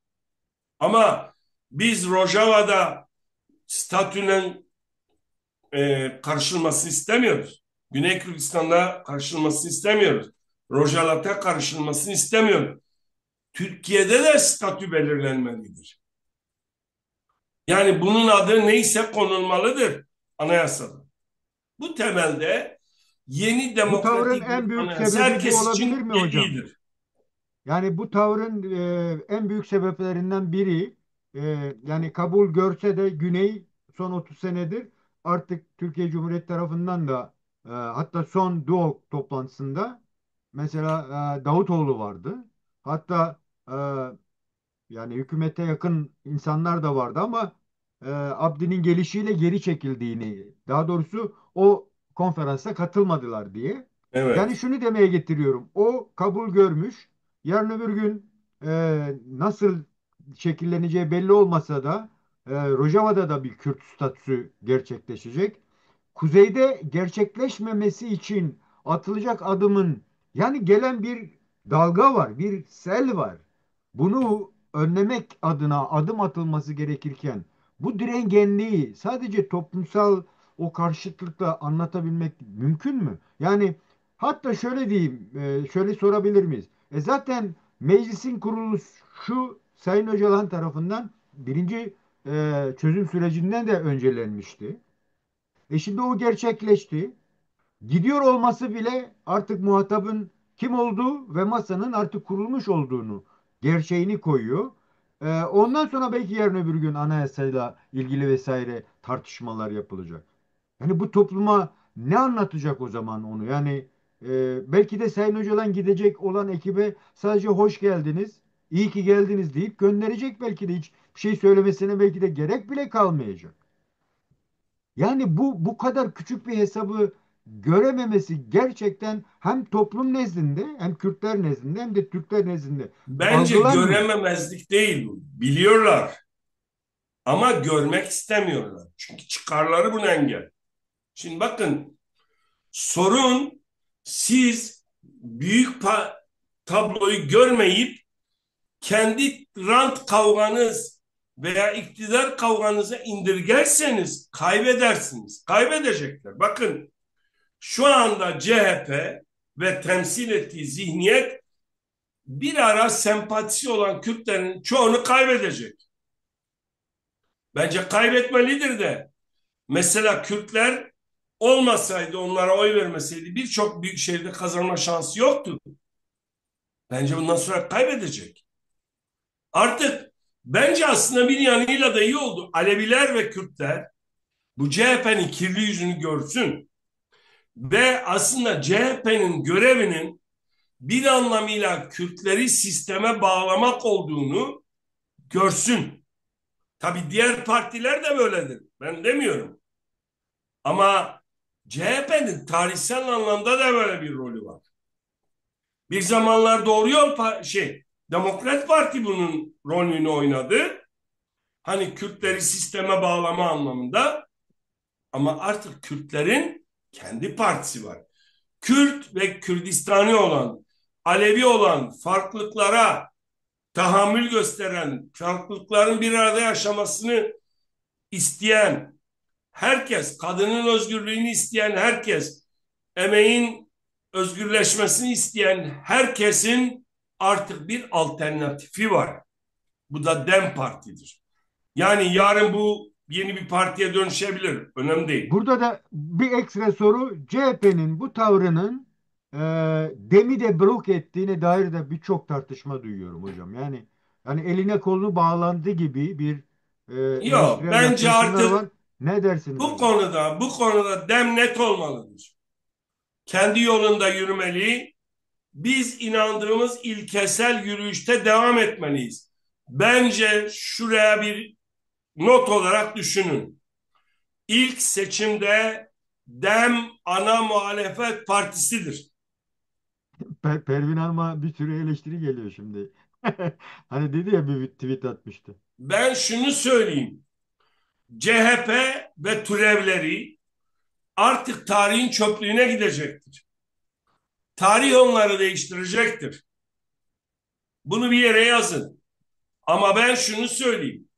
Ama biz Rojava'da statünün karşılmasını istemiyoruz. Güney Kürdistan'da karşılmasını istemiyoruz. Rojalat'a karşılmasını istemiyoruz. Türkiye'de de statü belirlenmelidir. Yani bunun adı neyse konulmalıdır anayasada. Bu temelde yeni Bu tavrın demokratik bir en büyük anayasa sebebi bu herkes olabilir için mi hocam? iyidir. Yani bu tavrın en büyük sebeplerinden biri, yani kabul görse de Güney son 30 senedir artık Türkiye Cumhuriyeti tarafından da hatta son Duo toplantısında mesela Davutoğlu vardı. Hatta yani hükümete yakın insanlar da vardı ama Abdi'nin gelişiyle geri çekildiğini, daha doğrusu o konferansa katılmadılar diye. Yani Evet. şunu demeye getiriyorum. O kabul görmüş. Yarın öbür gün nasıl şekilleneceği belli olmasa da Rojava'da da bir Kürt statüsü gerçekleşecek. Kuzeyde gerçekleşmemesi için atılacak adımın, yani gelen bir dalga var, bir sel var. Bunu önlemek adına adım atılması gerekirken bu direngenliği sadece toplumsal o karşıtlıkla anlatabilmek mümkün mü? Yani hatta şöyle diyeyim, şöyle sorabilir miyiz? Zaten meclisin kuruluşu Sayın Öcalan tarafından birinci çözüm sürecinden de öncelenmişti. Şimdi o gerçekleşti. Gidiyor olması bile artık muhatabın kim olduğu ve masanın artık kurulmuş olduğunu gerçeğini koyuyor. Ondan sonra belki yarın öbür gün anayasayla ilgili vesaire tartışmalar yapılacak. Yani bu topluma ne anlatacak o zaman onu? Yani belki de Sayın Öcalan gidecek olan ekibe sadece hoş geldiniz, iyi ki geldiniz deyip gönderecek, belki de hiç bir şey söylemesine belki de gerek bile kalmayacak. Yani bu kadar küçük bir hesabı görememesi gerçekten hem toplum nezdinde hem Kürtler nezdinde hem de Türkler nezdinde Bence algılanmıyor. görememezlik değil bu. Biliyorlar ama görmek istemiyorlar. Çünkü çıkarları buna engel. Şimdi bakın, sorun siz büyük tabloyu görmeyip kendi rant kavganız veya iktidar kavganızı indirgerseniz kaybedersiniz. Kaybedecekler. Bakın, şu anda CHP ve temsil ettiği zihniyet bir ara sempatisi olan Kürtlerin çoğunu kaybedecek. Bence kaybetmelidir de. Mesela Kürtler olmasaydı, onlara oy vermeseydi birçok büyük şehirde kazanma şansı yoktu. Bence bundan sonra kaybedecek. Artık bence aslında bir yanıyla da iyi oldu. Aleviler ve Kürtler bu CHP'nin kirli yüzünü görsün ve aslında CHP'nin görevinin bir anlamıyla Kürtleri sisteme bağlamak olduğunu görsün. Tabii diğer partiler de böyledir. Ben demiyorum. Ama CHP'nin tarihsel anlamda da böyle bir rolü var. Bir zamanlar Doğru Yol Demokrat Parti bunun rolünü oynadı. Hani Kürtleri sisteme bağlama anlamında, ama artık Kürtlerin kendi partisi var. Kürt ve Kürdistani olan, Alevi olan, farklılıklara tahammül gösteren, farklılıkların bir arada yaşamasını isteyen herkes, kadının özgürlüğünü isteyen herkes, emeğin özgürleşmesini isteyen herkesin artık bir alternatifi var. Bu da DEM Parti'dir. Yani yarın bu yeni bir partiye dönüşebilir. Önemli değil. Burada da bir ekstra soru, CHP'nin bu tavrının demi de blok ettiğine dair de birçok tartışma duyuyorum hocam. Yani eline kolunu bağlandı gibi bir Yok, eleştirel bence yaklaşımlar var. artık Ne dersiniz bu hocam? konuda bu konuda DEM net olmalıdır. Kendi yolunda yürümeli. Biz inandığımız ilkesel yürüyüşte devam etmeliyiz. Bence şuraya bir not olarak düşünün. İlk seçimde DEM ana muhalefet partisidir. Pervin Hanım'a bir sürü eleştiri geliyor şimdi. Hani dedi ya, bir tweet atmıştı. Ben şunu söyleyeyim. CHP ve türevleri artık tarihin çöplüğüne gidecektir. Tarih onları değiştirecektir. Bunu bir yere yazın. Ama ben şunu söyleyeyim.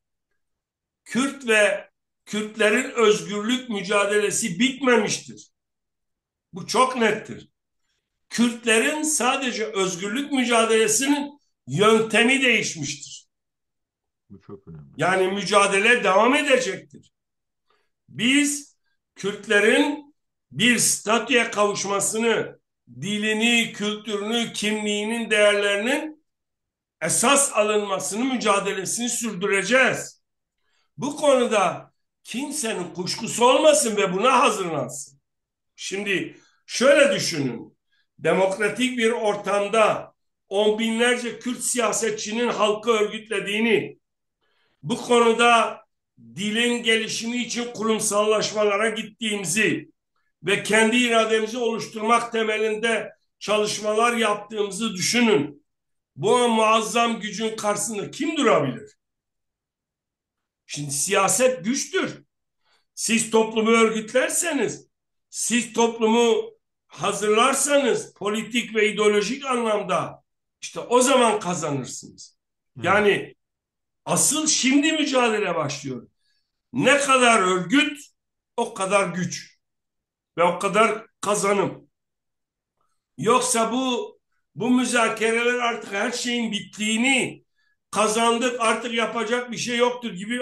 Kürt ve Kürtlerin özgürlük mücadelesi bitmemiştir. Bu çok nettir. Kürtlerin sadece özgürlük mücadelesinin yöntemi değişmiştir. Bu çok önemli. Yani mücadele devam edecektir. Biz Kürtlerin bir statüye kavuşmasını, dilini, kültürünü, kimliğinin, değerlerinin esas alınmasını, mücadelesini sürdüreceğiz. Bu konuda kimsenin kuşkusu olmasın ve buna hazırlansın. Şimdi şöyle düşünün. demokratik bir ortamda on binlerce Kürt siyasetçinin halkı örgütlediğini, bu konuda dilin gelişimi için kurumsallaşmalara gittiğimizi ve kendi irademizi oluşturmak temelinde çalışmalar yaptığımızı düşünün. Bu muazzam gücün karşısında kim durabilir? Şimdi siyaset güçtür. Siz toplumu örgütlerseniz, siz toplumu hazırlarsanız politik ve ideolojik anlamda işte o zaman kazanırsınız. Evet. Yani asıl şimdi mücadele başlıyor. Ne kadar örgüt o kadar güç ve o kadar kazanım. Yoksa bu müzakereler artık her şeyin bittiğini, kazandık artık yapacak bir şey yoktur gibi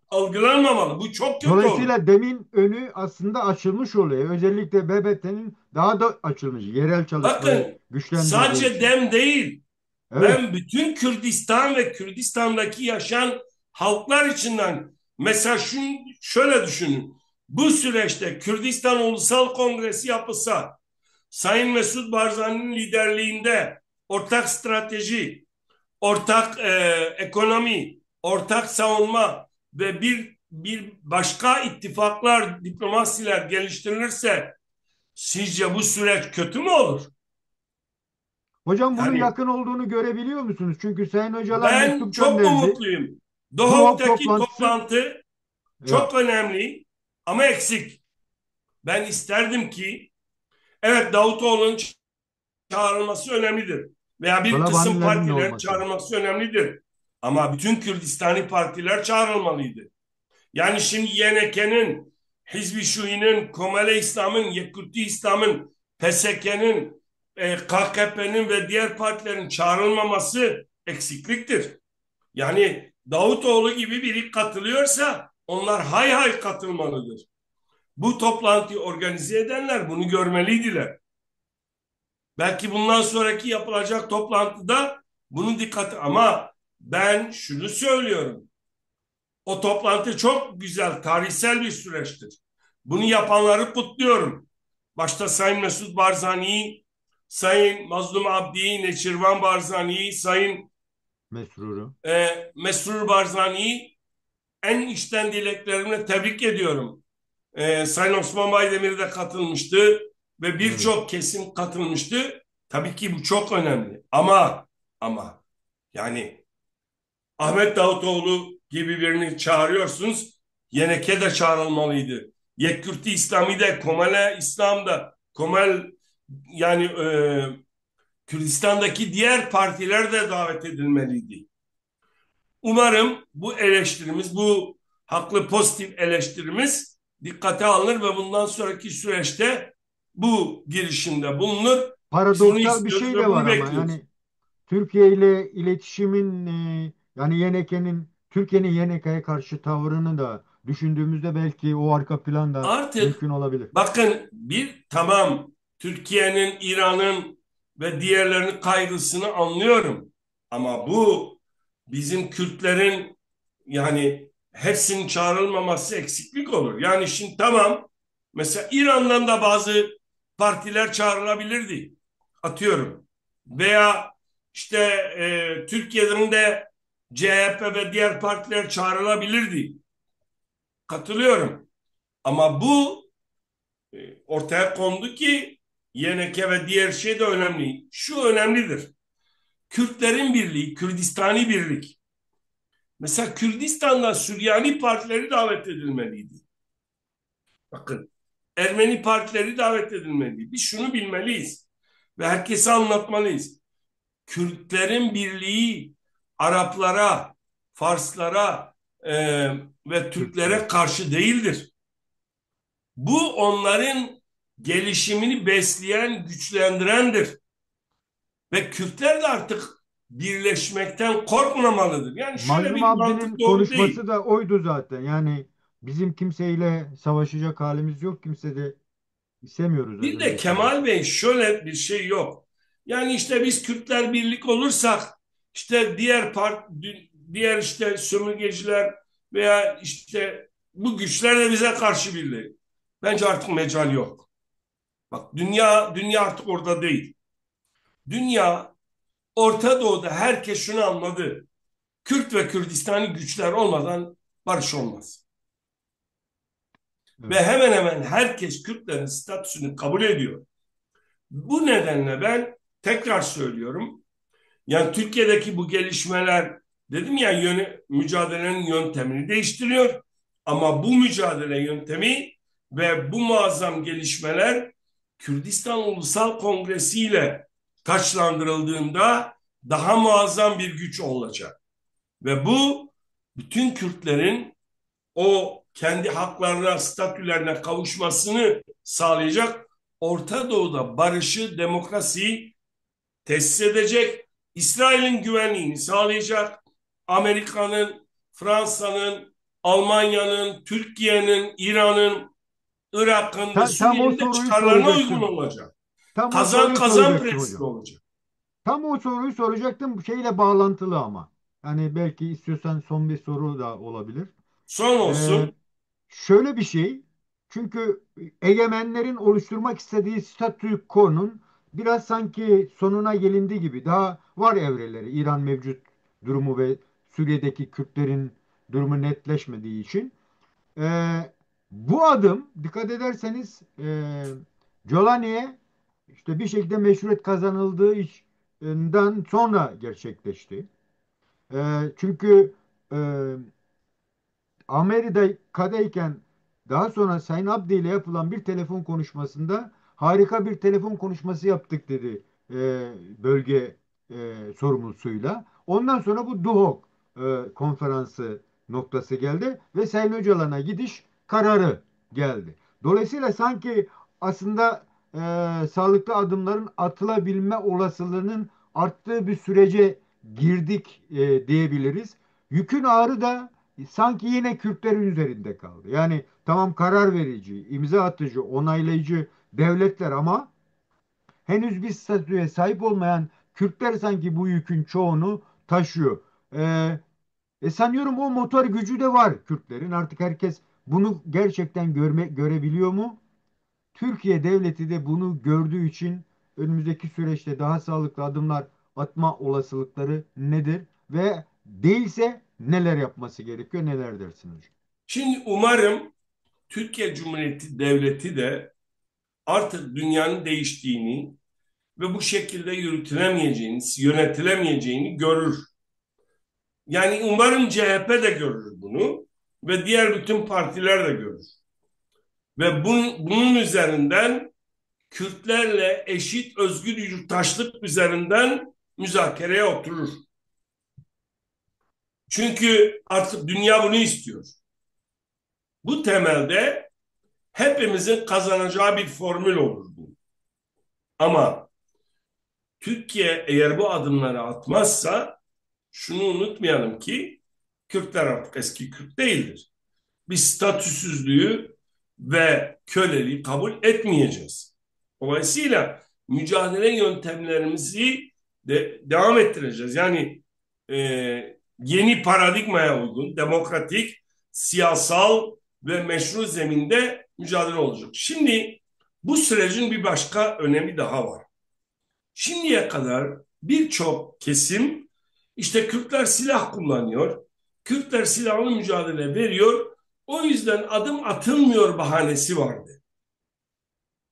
algılanmamalı. Bu çok kötü olur. Dolayısıyla demin önü aslında açılmış oluyor. Özellikle BBT'nin daha da açılmış. Yerel çalışmayı Bakın güçlendirdiği sadece için. dem değil. Evet. Ben bütün Kürdistan ve Kürdistan'daki yaşayan halklar içinden mesela şunu şöyle düşünün. Bu süreçte Kürdistan Ulusal Kongresi yapılsa, Sayın Mesut Barzani'nin liderliğinde ortak strateji, ortak ekonomi, ortak savunma ve bir başka ittifaklar, diplomasiler geliştirilirse sizce bu süreç kötü mü olur? Hocam bunun Yani yakın olduğunu görebiliyor musunuz? Çünkü Sayın Öcalan ben mektup çok gönderdi. umutluyum. Duhok Doğuk'taki toplantısı toplantı ya çok önemli ama eksik. Ben isterdim ki evet Davutoğlu'nun çağrılması önemlidir. Veya bir kısım Talabanilerin de partilerin olması. çağrılması önemlidir. Ama bütün Kürdistani partiler çağrılmalıydı. Yani şimdi YNK'nin, Hizb-i Şui'nin, Komale İslam'ın, Yekûti İslam'ın, PSK'nin, KKP'nin ve diğer partilerin çağrılmaması eksikliktir. Yani Davutoğlu gibi biri katılıyorsa onlar hay hay katılmalıdır. Bu toplantıyı organize edenler bunu görmeliydiler. Belki bundan sonraki yapılacak toplantıda bunu dikkat ama ben şunu söylüyorum. O toplantı çok güzel, tarihsel bir süreçtir. Bunu yapanları kutluyorum. Başta Sayın Mesut Barzani'yi, Sayın Mazlum Abdi'yi, Neçirvan Barzani'yi, Sayın Mesrur'u. Mesrur Barzani'yi en içten dileklerimle tebrik ediyorum. Sayın Osman Baydemir de katılmıştı ve Evet. birçok kesim katılmıştı. Tabii ki bu çok önemli. Ama yani Ahmet Davutoğlu gibi birini çağırıyorsunuz. Yeneke de çağrılmalıydı. Yekkürti İslami de, Komale İslam da, Komel yani Kürdistan'daki diğer partiler de davet edilmeliydi. Umarım bu eleştirimiz, bu haklı pozitif eleştirimiz dikkate alınır ve bundan sonraki süreçte bu girişimde bulunur. Biz bunu Paradoksal bir istiyoruz şey ve de var bunu ama bekliyoruz. yani Türkiye ile iletişimin yani Türkiye'nin YNK'ye karşı tavrını da düşündüğümüzde belki o arka plan da Artık mümkün olabilir. bakın bir tamam Türkiye'nin, İran'ın ve diğerlerinin kaygısını anlıyorum. Ama bu bizim Kürtlerin yani hepsinin çağrılmaması eksiklik olur. Yani şimdi tamam mesela İran'dan da bazı partiler çağrılabilirdi. Atıyorum. Veya işte Türkiye'den de CHP ve diğer partiler çağrılabilirdi. Katılıyorum. Ama bu ortaya kondu ki YNK ve diğer şey de önemli. Şu önemlidir. Kürtlerin birliği, Kürdistani birlik. Mesela Kürdistan'da Süryani partileri davet edilmeliydi. Bakın Ermeni partileri davet edilmeliydi. Biz şunu bilmeliyiz ve herkese anlatmalıyız. Kürtlerin birliği Araplara, Farslara ve Türklere. Türklere karşı değildir. Bu onların gelişimini besleyen, güçlendirendir. Ve Kürtler de artık birleşmekten korkmamalıdır. Yani şöyle Mazlum bir mantık Abdi'nin doğru konuşması değil. da oydu zaten. Yani bizim kimseyle savaşacak halimiz yok. Kimse de istemiyoruz Bir öyle de bir savaşı. Kemal Bey şöyle bir şey yok. Yani işte biz Kürtler birlik olursak işte diğer işte sömürgeciler veya işte bu güçler de bize karşı birliği. Bence artık mecal yok. Bak, dünya artık orada değil. Dünya, Orta Doğu'da herkes şunu anladı: Kürt ve Kürdistani güçler olmadan barış olmaz. Ve Evet. hemen hemen herkes Kürtlerin statüsünü kabul ediyor. Bu nedenle ben tekrar söylüyorum. Yani Türkiye'deki bu gelişmeler, dedim ya, mücadelenin yöntemini değiştiriyor. Ama bu mücadele yöntemi ve bu muazzam gelişmeler Kürdistan Ulusal Kongresi ile taçlandırıldığında daha muazzam bir güç olacak. Ve bu bütün Kürtlerin o kendi haklarına, statülerine kavuşmasını sağlayacak. Orta Doğu'da barışı, demokrasiyi tesis edecek. İsrail'in güvenliğini sağlayacak. Amerika'nın, Fransa'nın, Almanya'nın, Türkiye'nin, İran'ın, Irak'ın ve Tam o Suriye'nin de soruyu çıkarlarına uygun soracaktım. olacak. Tam o Kazan soruyu kazan soracaktım prensipli hocam. olacak. Tam o soruyu soracaktım. Bu şeyle bağlantılı ama. Hani belki istiyorsan son bir soru da olabilir. Son Ee, olsun. Şöyle bir şey. Çünkü egemenlerin oluşturmak istediği statü quo'nun biraz sanki sonuna gelindi gibi. Daha var evreleri. İran mevcut durumu ve Suriye'deki Kürtlerin durumu netleşmediği için. Bu adım dikkat ederseniz Jolani'ye işte bir şekilde meşruiyet kazanıldığı işinden sonra gerçekleşti. Çünkü e, Amerika'dayken daha sonra Sayın Abdi ile yapılan bir telefon konuşmasında harika bir telefon konuşması yaptık dedi bölge sorumlusuyla. Ondan sonra bu Duhok konferansı noktası geldi ve Sayın Öcalan'a gidiş kararı geldi. Dolayısıyla sanki aslında sağlıklı adımların atılabilme olasılığının arttığı bir sürece girdik diyebiliriz. Yükün ağırı da sanki yine Kürtlerin üzerinde kaldı. Yani tamam, karar verici, imza atıcı, onaylayıcı devletler ama henüz bir statüye sahip olmayan Kürtler sanki bu yükün çoğunu taşıyor. Sanıyorum o motor gücü de var Kürtlerin. Artık herkes bunu gerçekten görebiliyor mu? Türkiye devleti de bunu gördüğü için önümüzdeki süreçte daha sağlıklı adımlar atma olasılıkları nedir? Ve değilse neler yapması gerekiyor? Neler dersiniz? Şimdi umarım Türkiye Cumhuriyeti Devleti de artık dünyanın değiştiğini ve bu şekilde yürütülemeyeceğini, yönetilemeyeceğini görür. Yani umarım CHP de görür bunu ve diğer bütün partiler de görür. Ve bunun üzerinden Kürtlerle eşit özgür yurttaşlık üzerinden müzakereye oturur. Çünkü artık dünya bunu istiyor. Bu temelde hepimizin kazanacağı bir formül olur bu. Ama Türkiye eğer bu adımları atmazsa şunu unutmayalım ki Kürtler artık eski Kürt değildir. Biz statüsüzlüğü ve köleliği kabul etmeyeceğiz. Dolayısıyla mücadele yöntemlerimizi de devam ettireceğiz. Yani e, yeni paradigmaya uygun, demokratik, siyasal ve meşru zeminde mücadele olacak. Şimdi bu sürecin bir başka önemi daha var. Şimdiye kadar birçok kesim işte Kürtler silah kullanıyor, Kürtler silahlı mücadele veriyor, o yüzden adım atılmıyor bahanesi vardı.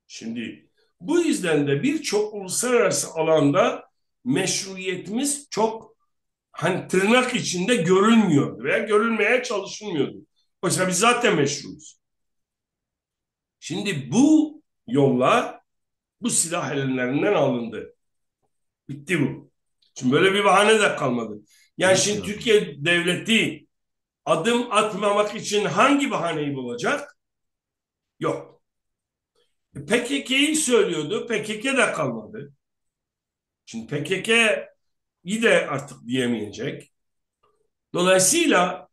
Şimdi bu yüzden de birçok uluslararası alanda meşruiyetimiz çok, hani tırnak içinde, görülmüyordu veya görülmeye çalışılmıyordu. Oysa biz zaten meşruyuz. Şimdi bu yolla bu silah ellerinden alındı. Bitti bu. Şimdi böyle bir bahane de kalmadı. Yani Bitti şimdi artık. Türkiye devleti adım atmamak için hangi bahaneyi bulacak? Yok. PKK'yi söylüyordu. PKK de kalmadı. Şimdi PKK'yi de artık diyemeyecek. Dolayısıyla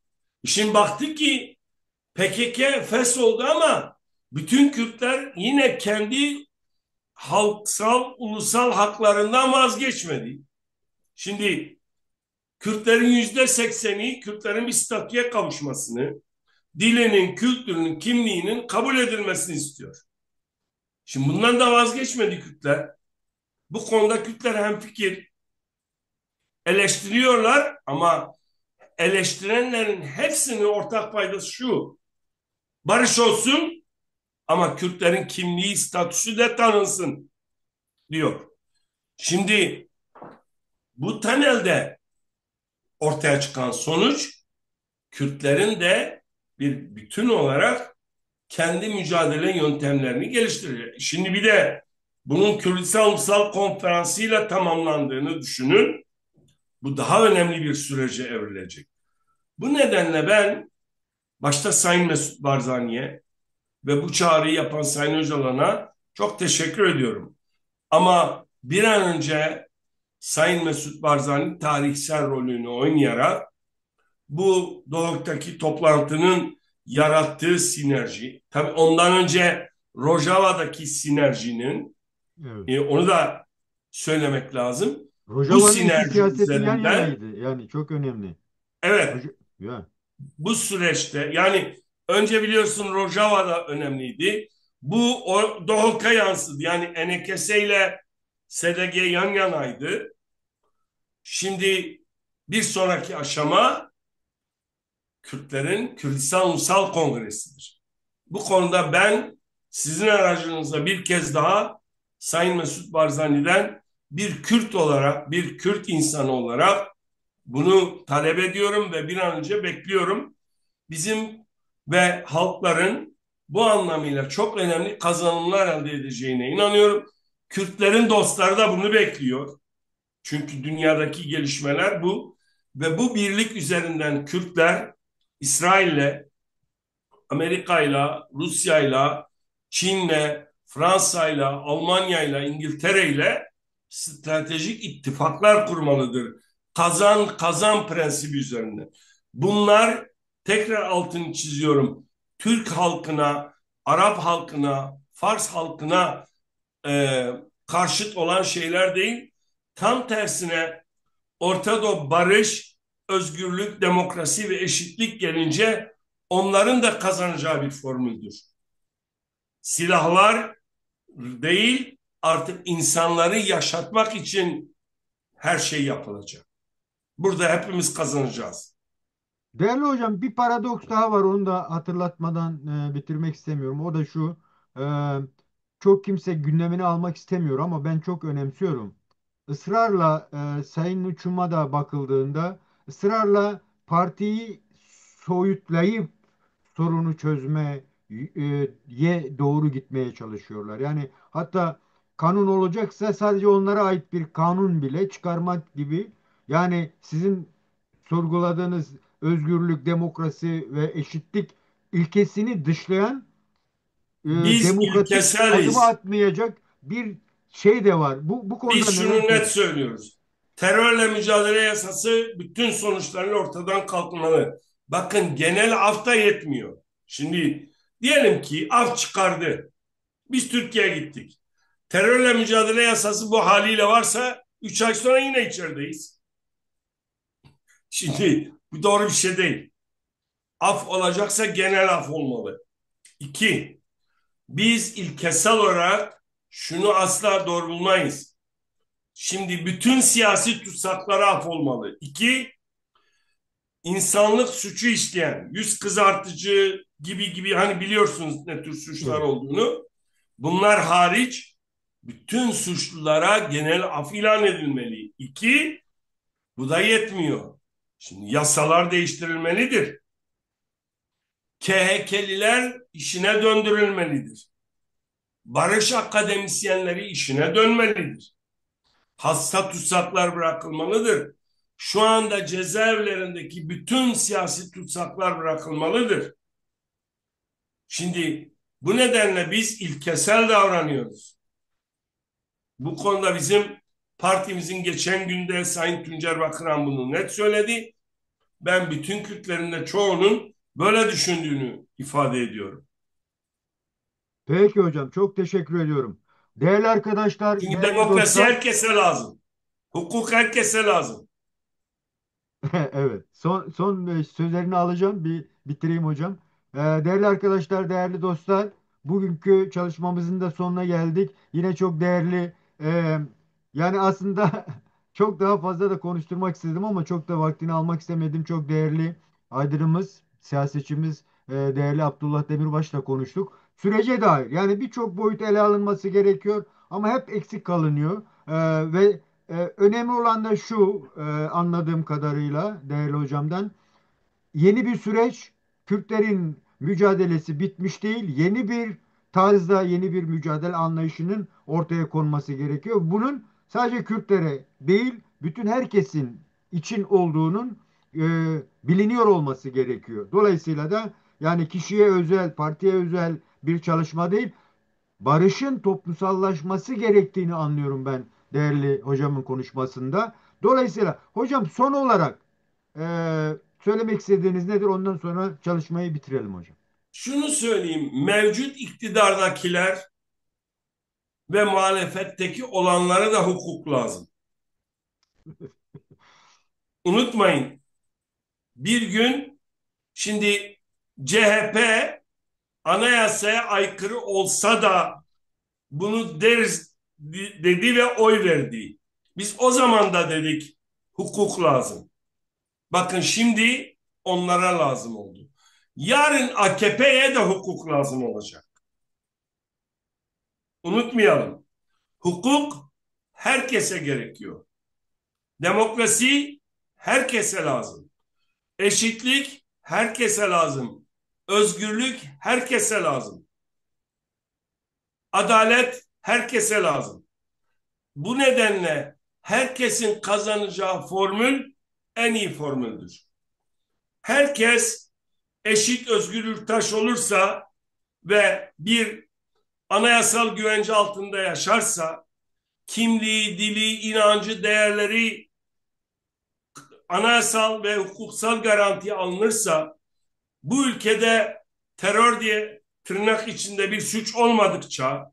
şimdi baktı ki PKK oldu ama bütün Kürtler yine kendi halksal, ulusal haklarından vazgeçmedi. Şimdi Kürtlerin %80'i Kürtlerin bir statüye kavuşmasını, dilinin, kültürünün, kimliğinin kabul edilmesini istiyor. Şimdi bundan da vazgeçmedi Kürtler. Bu konuda Kürtler hemfikir, eleştiriyorlar ama eleştirenlerin hepsinin ortak paydası şu: barış olsun ama Kürtlerin kimliği, statüsü de tanınsın diyor. Şimdi bu temelde ortaya çıkan sonuç, Kürtlerin de bir bütün olarak kendi mücadele yöntemlerini geliştiriyor. Şimdi bir de bunun Kürdistan Ulusal Konferansı ile tamamlandığını düşünün. Bu daha önemli bir sürece evrilecek. Bu nedenle ben başta Sayın Mesut Barzani'ye ve bu çağrıyı yapan Sayın Öcalan'a çok teşekkür ediyorum. Ama bir an önce Sayın Mesut Barzani tarihsel rolünü oynayarak bu Doğuk'taki toplantının yarattığı sinerji, tabii ondan önce Rojava'daki sinerjinin, Evet. onu da söylemek lazım. Bu Rojava'nın iki sinerji siyaseti yan üzerinden, yanaydı. Yani çok önemli. evet, Ya. bu süreçte yani önce biliyorsun Rojava da önemliydi. Bu o Doğuk'a yansıdı. Yani Enekese ile SDG yan yanaydı. Şimdi bir sonraki aşama Kürtlerin Kürdistan Ulusal Kongresi'dir. Bu konuda ben sizin aracınızda bir kez daha Sayın Mesut Barzani'den bir Kürt olarak, bir Kürt insanı olarak bunu talep ediyorum ve bir an önce bekliyorum. Bizim ve halkların bu anlamıyla çok önemli kazanımlar elde edeceğine inanıyorum. Kürtlerin dostları da bunu bekliyor. Çünkü dünyadaki gelişmeler bu ve bu birlik üzerinden Kürtler İsrail'le, Amerika'yla, Rusya'yla, Çin'le, Fransa'yla, Almanya'yla, İngiltere'yle stratejik ittifaklar kurmalıdır. Kazan kazan prensibi üzerinde. Bunlar, tekrar altını çiziyorum, Türk halkına, Arap halkına, Fars halkına e, karşıt olan şeyler değil. Tam tersine Orta Doğu barış, özgürlük, demokrasi ve eşitlik gelince onların da kazanacağı bir formüldür. Silahlar değil, artık insanları yaşatmak için her şey yapılacak. Burada hepimiz kazanacağız. Değerli hocam, bir paradoks daha var, onu da hatırlatmadan bitirmek istemiyorum. O da şu: e, çok kimse gündemine almak istemiyor ama ben çok önemsiyorum. Israrla Sayın Uçum'a da bakıldığında ısrarla partiyi soyutlayıp sorunu çözmeye doğru gitmeye çalışıyorlar. Yani hatta kanun olacaksa sadece onlara ait bir kanun bile çıkarmak gibi. Yani sizin sorguladığınız özgürlük, demokrasi ve eşitlik ilkesini dışlayan, Biz demokratik adımı ilkeseliz. atmayacak bir şey de var. Bu konuda Biz neler şunu net söylüyorsunuz? söylüyoruz. Terörle mücadele yasası bütün sonuçlarıyla ortadan kalkmalı. Bakın, genel af da yetmiyor. Şimdi diyelim ki af çıkardı. Biz Türkiye'ye gittik. Terörle mücadele yasası bu haliyle varsa 3 ay sonra yine içerideyiz. Şimdi bu doğru bir şey değil. Af olacaksa genel af olmalı. İki, biz ilkesel olarak şunu asla doğru bulmayız. Şimdi bütün siyasi tutsaklara af olmalı. İki, insanlık suçu işleyen, yüz kızartıcı gibi hani biliyorsunuz ne tür suçlar Evet. olduğunu. Bunlar hariç bütün suçlulara genel af ilan edilmeli. İki, bu da yetmiyor. Şimdi yasalar değiştirilmelidir. KHK'liler işine döndürülmelidir. Barış akademisyenleri işine dönmelidir. Hasta tutsaklar bırakılmalıdır. Şu anda cezaevlerindeki bütün siyasi tutsaklar bırakılmalıdır. Şimdi bu nedenle biz ilkesel davranıyoruz. Bu konuda bizim partimizin geçen günde Sayın Tuncer Bakıran bunu net söyledi. Ben bütün Kürtlerin de çoğunun böyle düşündüğünü ifade ediyorum. Peki hocam, çok teşekkür ediyorum. Değerli arkadaşlar, Çünkü değerli demokrasi dostlar. herkese lazım. Hukuk herkese lazım. Evet, son sözlerini alacağım. Bir bitireyim hocam. Değerli arkadaşlar, değerli dostlar. bugünkü çalışmamızın da sonuna geldik. Yine çok değerli, e, yani aslında çok daha fazla da konuşturmak istedim ama çok da vaktini almak istemedim. Çok değerli aydınımız, siyasetçimiz, değerli Abdullah Demirbaş'la konuştuk. Sürece dair yani birçok boyut ele alınması gerekiyor ama hep eksik kalınıyor. Ve önemli olan da şu, anladığım kadarıyla değerli hocamdan, yeni bir süreç, Kürtlerin mücadelesi bitmiş değil. Yeni bir tarzda yeni bir mücadele anlayışının ortaya konması gerekiyor. Bunun sadece Kürtlere değil, bütün herkesin için olduğunun e, biliniyor olması gerekiyor. Dolayısıyla da yani kişiye özel, partiye özel bir çalışma değil, barışın toplumsallaşması gerektiğini anlıyorum ben değerli hocamın konuşmasında. Dolayısıyla hocam, son olarak söylemek istediğiniz nedir? Ondan sonra çalışmayı bitirelim hocam. Şunu söyleyeyim, mevcut iktidardakiler ve muhalefetteki olanlara da hukuk lazım. Unutmayın, bir gün şimdi CHP anayasaya aykırı olsa da bunu deriz dedi ve oy verdi. Biz o zaman da dedik hukuk lazım. Bakın şimdi onlara lazım oldu. Yarın AKP'ye de hukuk lazım olacak. Unutmayalım. Hukuk herkese gerekiyor. Demokrasi herkese lazım. Eşitlik herkese lazım. Özgürlük herkese lazım. Adalet herkese lazım. Bu nedenle herkesin kazanacağı formül en iyi formüldür. Herkes eşit özgür yurttaş olursa ve bir anayasal güvence altında yaşarsa, kimliği, dili, inancı, değerleri anayasal ve hukuksal garanti alınırsa, bu ülkede terör diye tırnak içinde bir suç olmadıkça,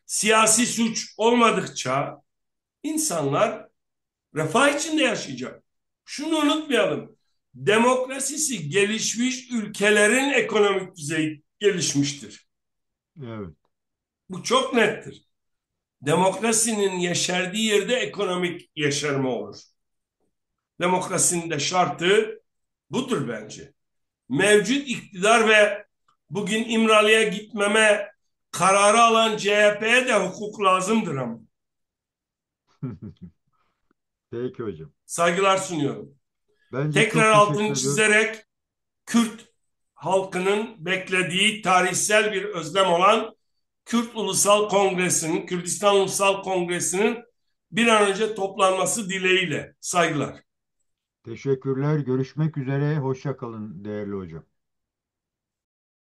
siyasi suç olmadıkça insanlar refah içinde yaşayacak. Şunu unutmayalım. Demokrasisi gelişmiş ülkelerin ekonomik düzeyi gelişmiştir. Evet. Bu çok nettir. Demokrasinin yeşerdiği yerde ekonomik yeşerme olur. Demokrasinin de şartı budur bence. Mevcut iktidar ve bugün İmralı'ya gitmeme kararı alan CHP'ye de hukuk lazımdır ama. Peki hocam. Saygılar sunuyorum. Bence Tekrar çok teşekkür altını ediyorum. çizerek Kürt halkının beklediği tarihsel bir özlem olan Kürt Ulusal Kongresi'nin, Kürdistan Ulusal Kongresi'nin bir an önce toplanması dileğiyle. Saygılar. Teşekkürler. Görüşmek üzere. Hoşça kalın değerli hocam.